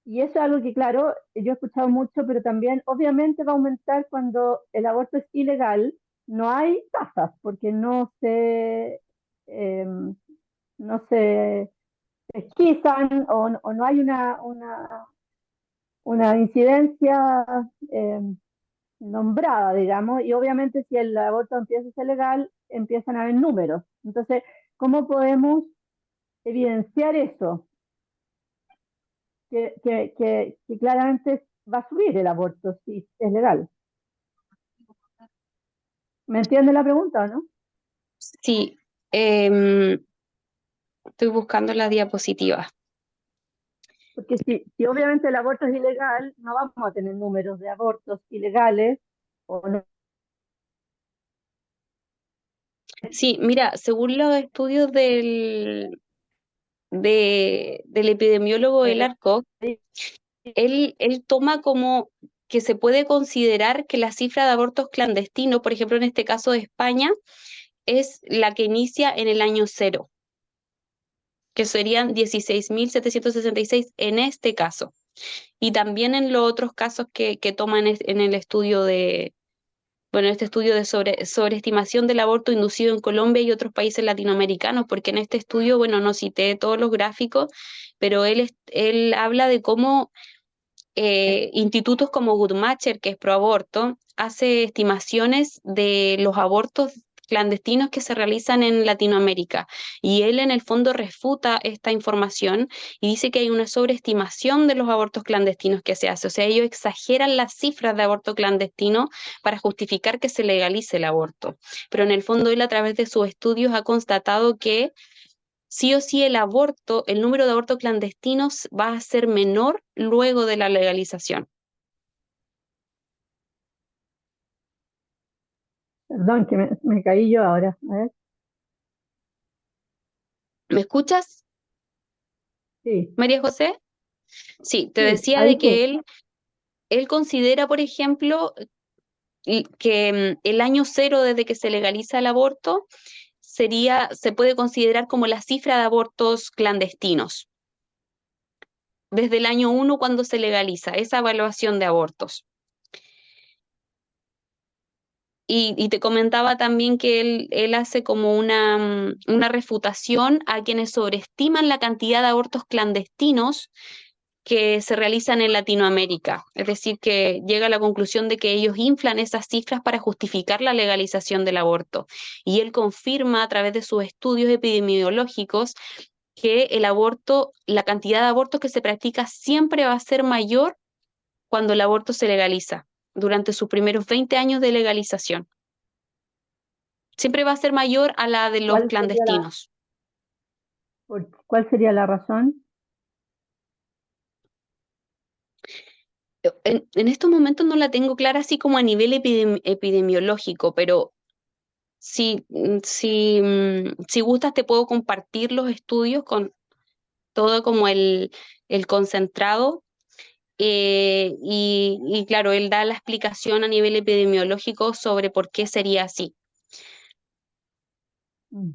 Y eso es algo que, claro, yo he escuchado mucho, pero también obviamente va a aumentar cuando el aborto es ilegal. No hay tasas, porque no se pesquisan o no hay una incidencia nombrada, digamos, y obviamente si el aborto empieza a ser legal, empiezan a haber números. Entonces, ¿cómo podemos evidenciar eso? Que claramente va a subir el aborto si es legal. ¿Me entiende la pregunta o no? Sí, em, estoy buscando la diapositiva. Porque si obviamente el aborto es ilegal, no vamos a tener números de abortos ilegales o no. Sí, mira, según los estudios del epidemiólogo Elarco, él toma como que se puede considerar que la cifra de abortos clandestinos, por ejemplo, en este caso de España, es la que inicia en el año cero, que serían 16.766 en este caso. Y también en los otros casos que toman en el estudio este estudio de sobreestimación del aborto inducido en Colombia y otros países latinoamericanos, porque en este estudio, bueno, no cité todos los gráficos, pero él habla de cómo institutos como Guttmacher, que es pro aborto, hace estimaciones de los abortos clandestinos que se realizan en Latinoamérica. Y él en el fondo refuta esta información y dice que hay una sobreestimación de los abortos clandestinos que se hace. O sea, ellos exageran las cifras de aborto clandestino para justificar que se legalice el aborto. Pero en el fondo él a través de sus estudios ha constatado que sí o sí el número de abortos clandestinos va a ser menor luego de la legalización. Perdón, que me caí yo ahora. A ver, ¿Me escuchas, sí, María José? Sí, te sí, decía ahí de que sí. él considera, por ejemplo, que el año cero desde que se legaliza el aborto se puede considerar como la cifra de abortos clandestinos, desde el año 1 cuando se legaliza esa evaluación de abortos. Y te comentaba también que él hace como una refutación a quienes sobreestiman la cantidad de abortos clandestinos que se realizan en Latinoamérica. Es decir, que llega a la conclusión de que ellos inflan esas cifras para justificar la legalización del aborto. Y él confirma a través de sus estudios epidemiológicos que la cantidad de abortos que se practica siempre va a ser mayor cuando el aborto se legaliza, durante sus primeros 20 años de legalización. Siempre va a ser mayor a la de los ¿Cuál sería clandestinos. ¿Cuál sería la razón? En estos momentos no la tengo clara así como a nivel epidemiológico, pero si gustas te puedo compartir los estudios con todo como el concentrado. Y claro, él da la explicación a nivel epidemiológico sobre por qué sería así. Mm.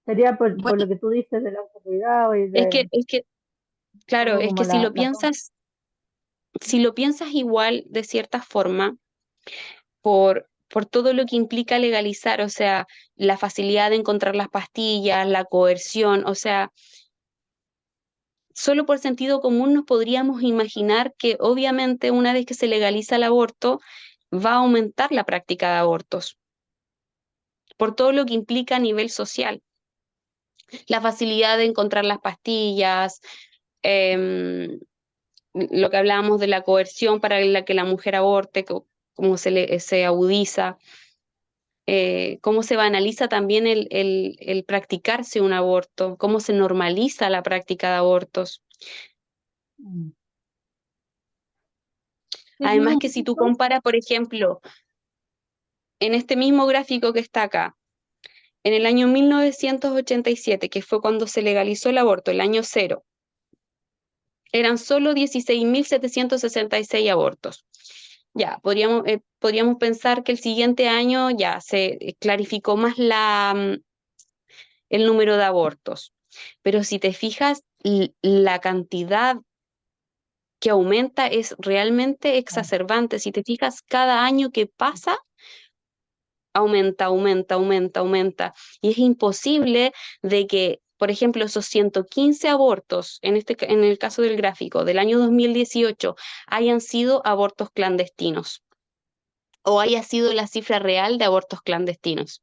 Sería por Bueno, lo que tú dices del autocuidado y es que, claro, poco es como que si lo piensas igual de cierta forma, por todo lo que implica legalizar, o sea, la facilidad de encontrar las pastillas, la coerción, o sea, solo por sentido común nos podríamos imaginar que obviamente una vez que se legaliza el aborto, va a aumentar la práctica de abortos, por todo lo que implica a nivel social. La facilidad de encontrar las pastillas, em, lo que hablábamos de la coerción para la que la mujer aborte, cómo se agudiza, cómo se banaliza también el practicarse un aborto, cómo se normaliza la práctica de abortos. Mm. Llega Además un que si tú punto, comparas, por ejemplo, en este mismo gráfico que está acá, en el año 1987, que fue cuando se legalizó el aborto, el año cero, eran solo 16.766 abortos. Ya, podríamos pensar que el siguiente año ya se clarificó más el número de abortos. Pero si te fijas, la cantidad que aumenta es realmente exacerbante. Si te fijas, cada año que pasa, aumenta, aumenta, aumenta, aumenta. Y es imposible de que, por ejemplo, esos 115 abortos, en el caso del gráfico del año 2018, hayan sido abortos clandestinos o haya sido la cifra real de abortos clandestinos.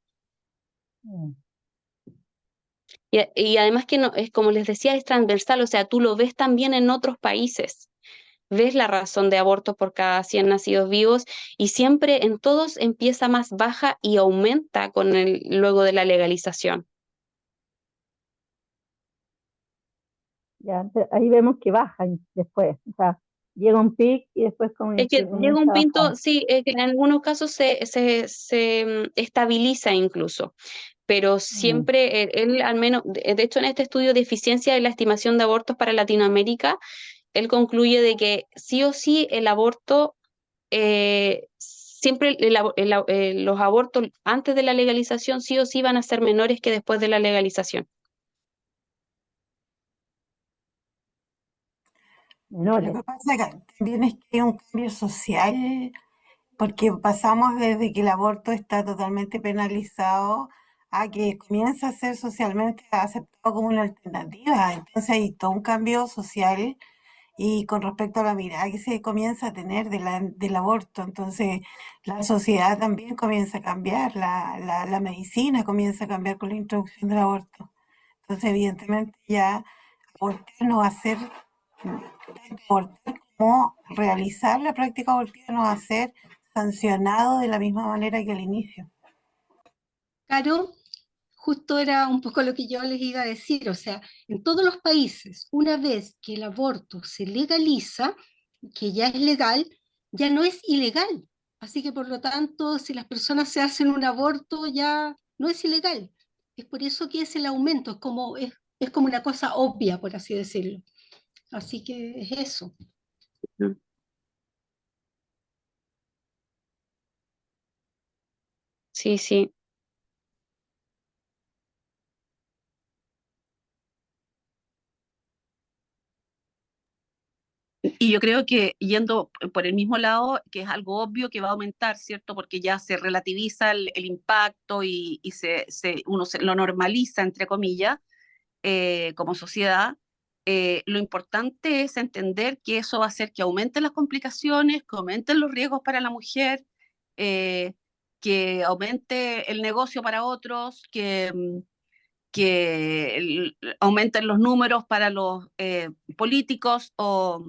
mm, Y además que no, es como les decía, es transversal, o sea, tú lo ves también en otros países. Ves la razón de abortos por cada 100 nacidos vivos y siempre en todos empieza más baja y aumenta luego de la legalización. ya, ahí vemos que bajan después, o sea, llega un pic y después Es que llega comienza un a bajar. punto, sí, es que en algunos casos se estabiliza incluso, pero Mm, siempre él al menos, de hecho en este estudio de eficiencia de la estimación de abortos para Latinoamérica, él concluye de que sí o sí el aborto, siempre los abortos antes de la legalización sí o sí van a ser menores que después de la legalización. Lo menores. que pasa que también es que hay un cambio social, porque pasamos desde que el aborto está totalmente penalizado a que comienza a ser socialmente aceptado como una alternativa. Entonces hay todo un cambio social y con respecto a la mirada que se comienza a tener del aborto. Entonces la sociedad también comienza a cambiar, la medicina comienza a cambiar con la introducción del aborto. Entonces evidentemente ya abortar no va a ser, tanto abortar como realizar la práctica abortiva no va a ser sancionado de la misma manera que al inicio. Claro, justo era un poco lo que yo les iba a decir, o sea, en todos los países, una vez que el aborto se legaliza, que ya es legal, ya no es ilegal. Así que por lo tanto, si las personas se hacen un aborto, ya no es ilegal. Es por eso que es el aumento, es como una cosa obvia, por así decirlo. Así que es eso. ¿No? Sí, sí. Y yo creo que yendo por el mismo lado, que es algo obvio que va a aumentar, ¿cierto? Porque ya se relativiza el impacto y uno se lo normaliza, entre comillas, como sociedad. Lo importante es entender que eso va a hacer que aumenten las complicaciones, que aumenten los riesgos para la mujer, eh, que aumente el negocio para otros, que aumenten los números para los políticos o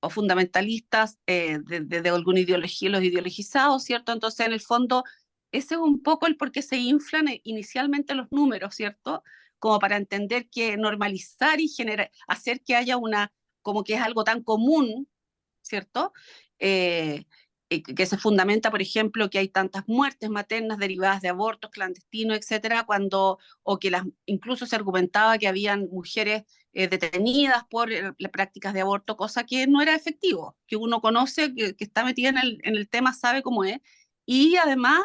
fundamentalistas de alguna ideología, los ideologizados, ¿cierto? Entonces, en el fondo, ese es un poco el por qué se inflan inicialmente los números, ¿cierto? Como para entender que normalizar y hacer que haya como que es algo tan común, ¿cierto? Que se fundamenta, por ejemplo, que hay tantas muertes maternas derivadas de abortos clandestinos, etcétera, o que incluso se argumentaba que habían mujeres detenidas por las prácticas de aborto, cosa que no era efectivo, que uno conoce, que está metida en el tema, sabe cómo es, y además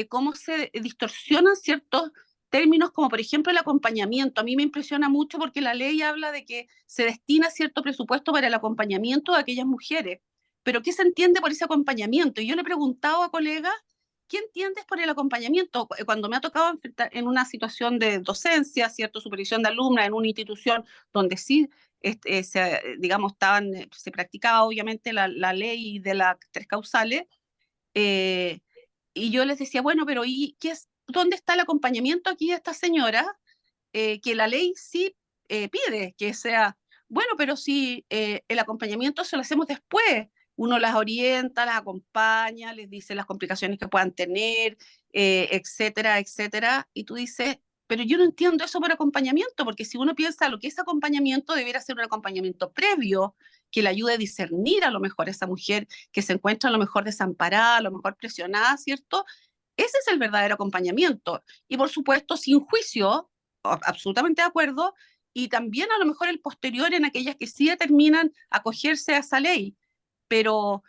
cómo se distorsionan ciertos términos como por ejemplo el acompañamiento. A mí me impresiona mucho porque la ley habla de que se destina cierto presupuesto para el acompañamiento de aquellas mujeres, pero ¿qué se entiende por ese acompañamiento? Y yo le he preguntado a colegas, ¿qué entiendes por el acompañamiento? Cuando me ha tocado enfrentar en una situación de docencia, cierto, supervisión de alumnas en una institución donde sí, digamos, se practicaba obviamente la ley de las tres causales, eh, y yo les decía, bueno, pero ¿y dónde está el acompañamiento aquí de esta señora? Que la ley sí pide que sea, bueno, pero si el acompañamiento se lo hacemos después, uno las orienta, las acompaña, les dice las complicaciones que puedan tener, etcétera, etcétera, y tú dices, pero yo no entiendo eso por acompañamiento, porque si uno piensa lo que es acompañamiento, debería ser un acompañamiento previo que le ayude a discernir a lo mejor a esa mujer que se encuentra a lo mejor desamparada, a lo mejor presionada, ¿cierto? Ese es el verdadero acompañamiento. Y por supuesto, sin juicio, absolutamente de acuerdo, y también a lo mejor el posterior en aquellas que sí determinan acogerse a esa ley, pero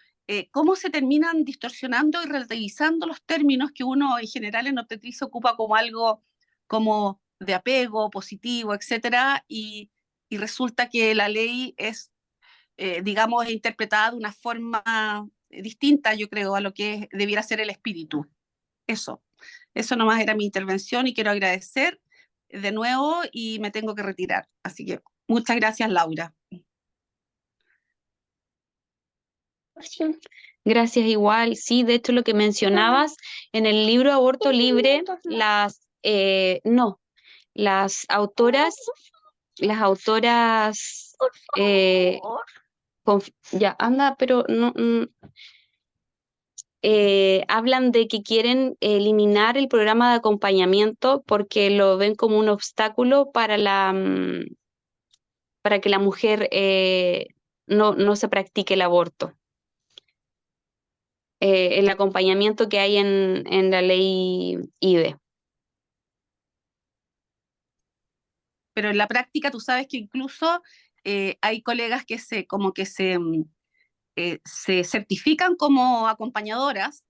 cómo se terminan distorsionando y relativizando los términos que uno en general en obstetricia ocupa como algo como de apego, positivo, etcétera, y resulta que la ley es, digamos, interpretada de una forma distinta, yo creo, a lo que debiera ser el espíritu. Eso nomás era mi intervención y quiero agradecer de nuevo y me tengo que retirar. Así que muchas gracias, Laura. Gracias igual. Sí, de hecho lo que mencionabas en el libro Aborto Libre, las autoras, ya anda, pero no, hablan de que quieren eliminar el programa de acompañamiento porque lo ven como un obstáculo para para que la mujer no se practique el aborto. El acompañamiento que hay en la ley IDE. Pero en la práctica tú sabes que incluso hay colegas que se certifican como acompañadoras,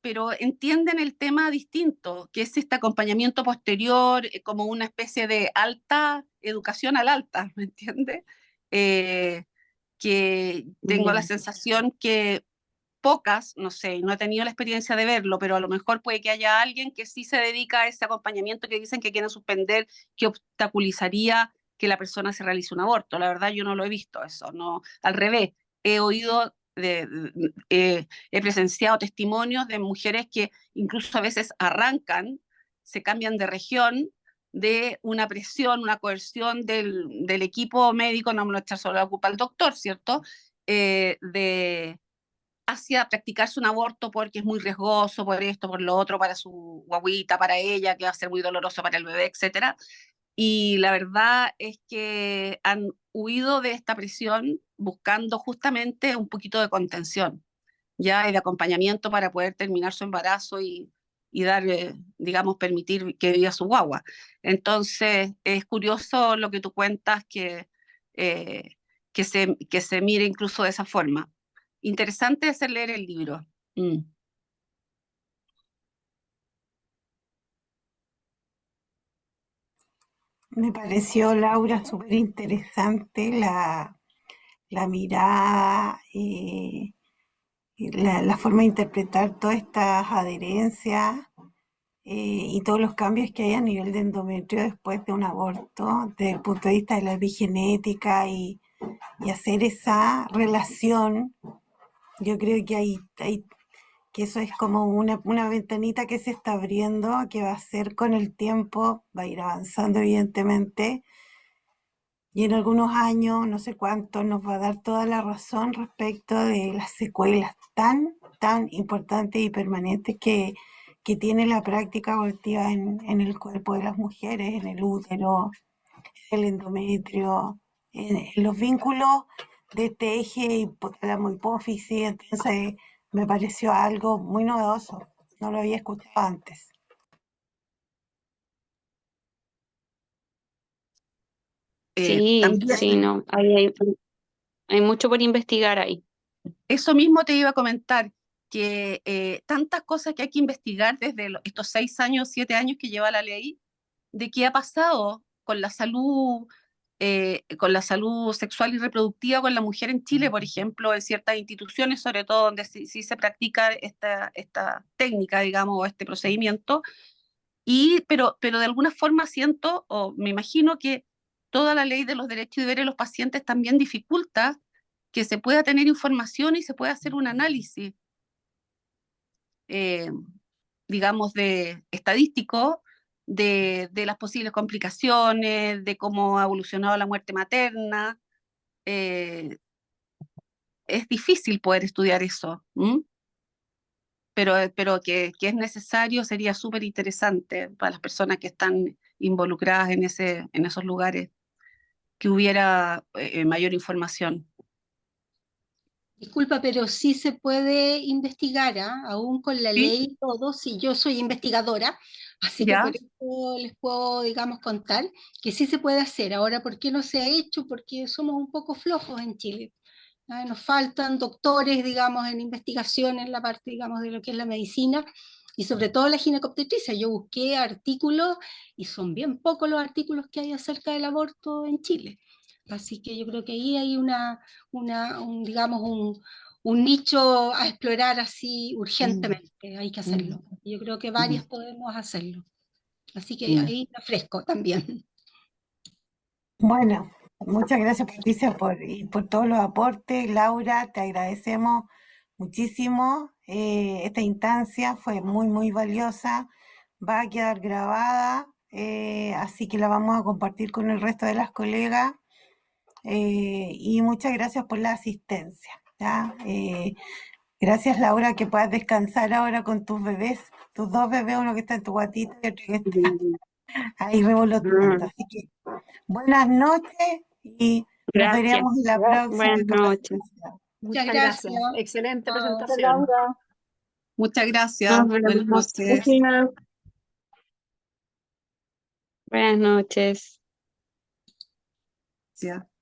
pero entienden el tema distinto, que es este acompañamiento posterior, como una especie de alta educación al alta, ¿me entiendes? Que tengo la sensación que pocas, no sé, no he tenido la experiencia de verlo, pero a lo mejor puede que haya alguien que sí se dedica a ese acompañamiento que dicen que quieren suspender, que obstaculizaría que la persona se realice un aborto. La verdad yo no lo he visto eso, no, al revés, he oído, he presenciado testimonios de mujeres que incluso a veces arrancan, se cambian de región de una presión, una coerción del equipo médico, no me lo echar solo la culpa al doctor, ¿cierto? Hacia practicarse un aborto porque es muy riesgoso, por esto, por lo otro, para su guaguita, para ella, que va a ser muy doloroso para el bebé, etcétera. Y la verdad es que han huido de esta presión buscando justamente un poquito de contención, ya, y de acompañamiento para poder terminar su embarazo y dar, digamos, permitir que viva su guagua. Entonces, es curioso lo que tú cuentas, que se mire incluso de esa forma. Interesante hacer leer el libro. Me pareció, Laura, súper interesante la mirada, la forma de interpretar todas estas adherencias y todos los cambios que hay a nivel de endometrio después de un aborto, desde el punto de vista de la epigenética y hacer esa relación. Yo creo que que eso es como una ventanita que se está abriendo, que va a ser con el tiempo, va a ir avanzando evidentemente, y en algunos años, no sé cuánto, nos va a dar toda la razón respecto de las secuelas tan importantes y permanentes que que tiene la práctica abortiva en el cuerpo de las mujeres, en el útero, en el endometrio, en los vínculos de este eje hipotálamo-hipófisis. Entonces me pareció algo muy novedoso, no lo había escuchado antes. Sí, También, sí, no, hay mucho por investigar ahí. eso mismo te iba a comentar, que tantas cosas que hay que investigar desde estos 6 años, 7 años que lleva la ley, de qué ha pasado con la salud sexual y reproductiva con la mujer en Chile, por ejemplo, en ciertas instituciones, sobre todo donde sí se practica esta técnica, digamos, o este procedimiento, pero de alguna forma siento, o me imagino que toda la ley de los derechos y deberes de los pacientes también dificulta que se pueda tener información y se pueda hacer un análisis, eh, digamos, de estadístico de las posibles complicaciones, de cómo ha evolucionado la muerte materna. Eh, es difícil poder estudiar eso, ¿m? Pero que es necesario, sería súper interesante para las personas que están involucradas en esos lugares, que hubiera mayor información. Disculpa, pero sí se puede investigar, ¿ah? Aún con la ¿Sí? ley y todo, si yo soy investigadora, así que ¿Ya? por eso les puedo, digamos, contar que sí se puede hacer. Ahora, ¿por qué no se ha hecho? Porque somos un poco flojos en Chile. ¿Ah? Nos faltan doctores, digamos, en investigación en la parte, digamos, de lo que es la medicina y sobre todo la ginecobstetricia. Yo busqué artículos y son bien pocos los artículos que hay acerca del aborto en Chile. Así que yo creo que ahí hay digamos, un nicho a explorar así urgentemente, hay que hacerlo. Yo creo que varias podemos hacerlo. Así que ahí me ofrezco también. Bueno, muchas gracias Patricia y por todos los aportes. Laura, te agradecemos muchísimo. Esta instancia fue muy, muy valiosa. Va a quedar grabada, así que la vamos a compartir con el resto de las colegas. Y muchas gracias por la asistencia, ¿ya? Gracias Laura, que puedas descansar ahora con tus bebés, tus dos bebés, uno que está en tu guatita y otro que está ahí revoloteando. Así que buenas noches y nos Gracias. veremos en la Gracias, próxima Buenas noches. capacitación. Muchas Muchas gracias. gracias. Excelente Chao. presentación. Laura. Muchas gracias. Nos Buenas vemos. noches. Buenas noches. Gracias.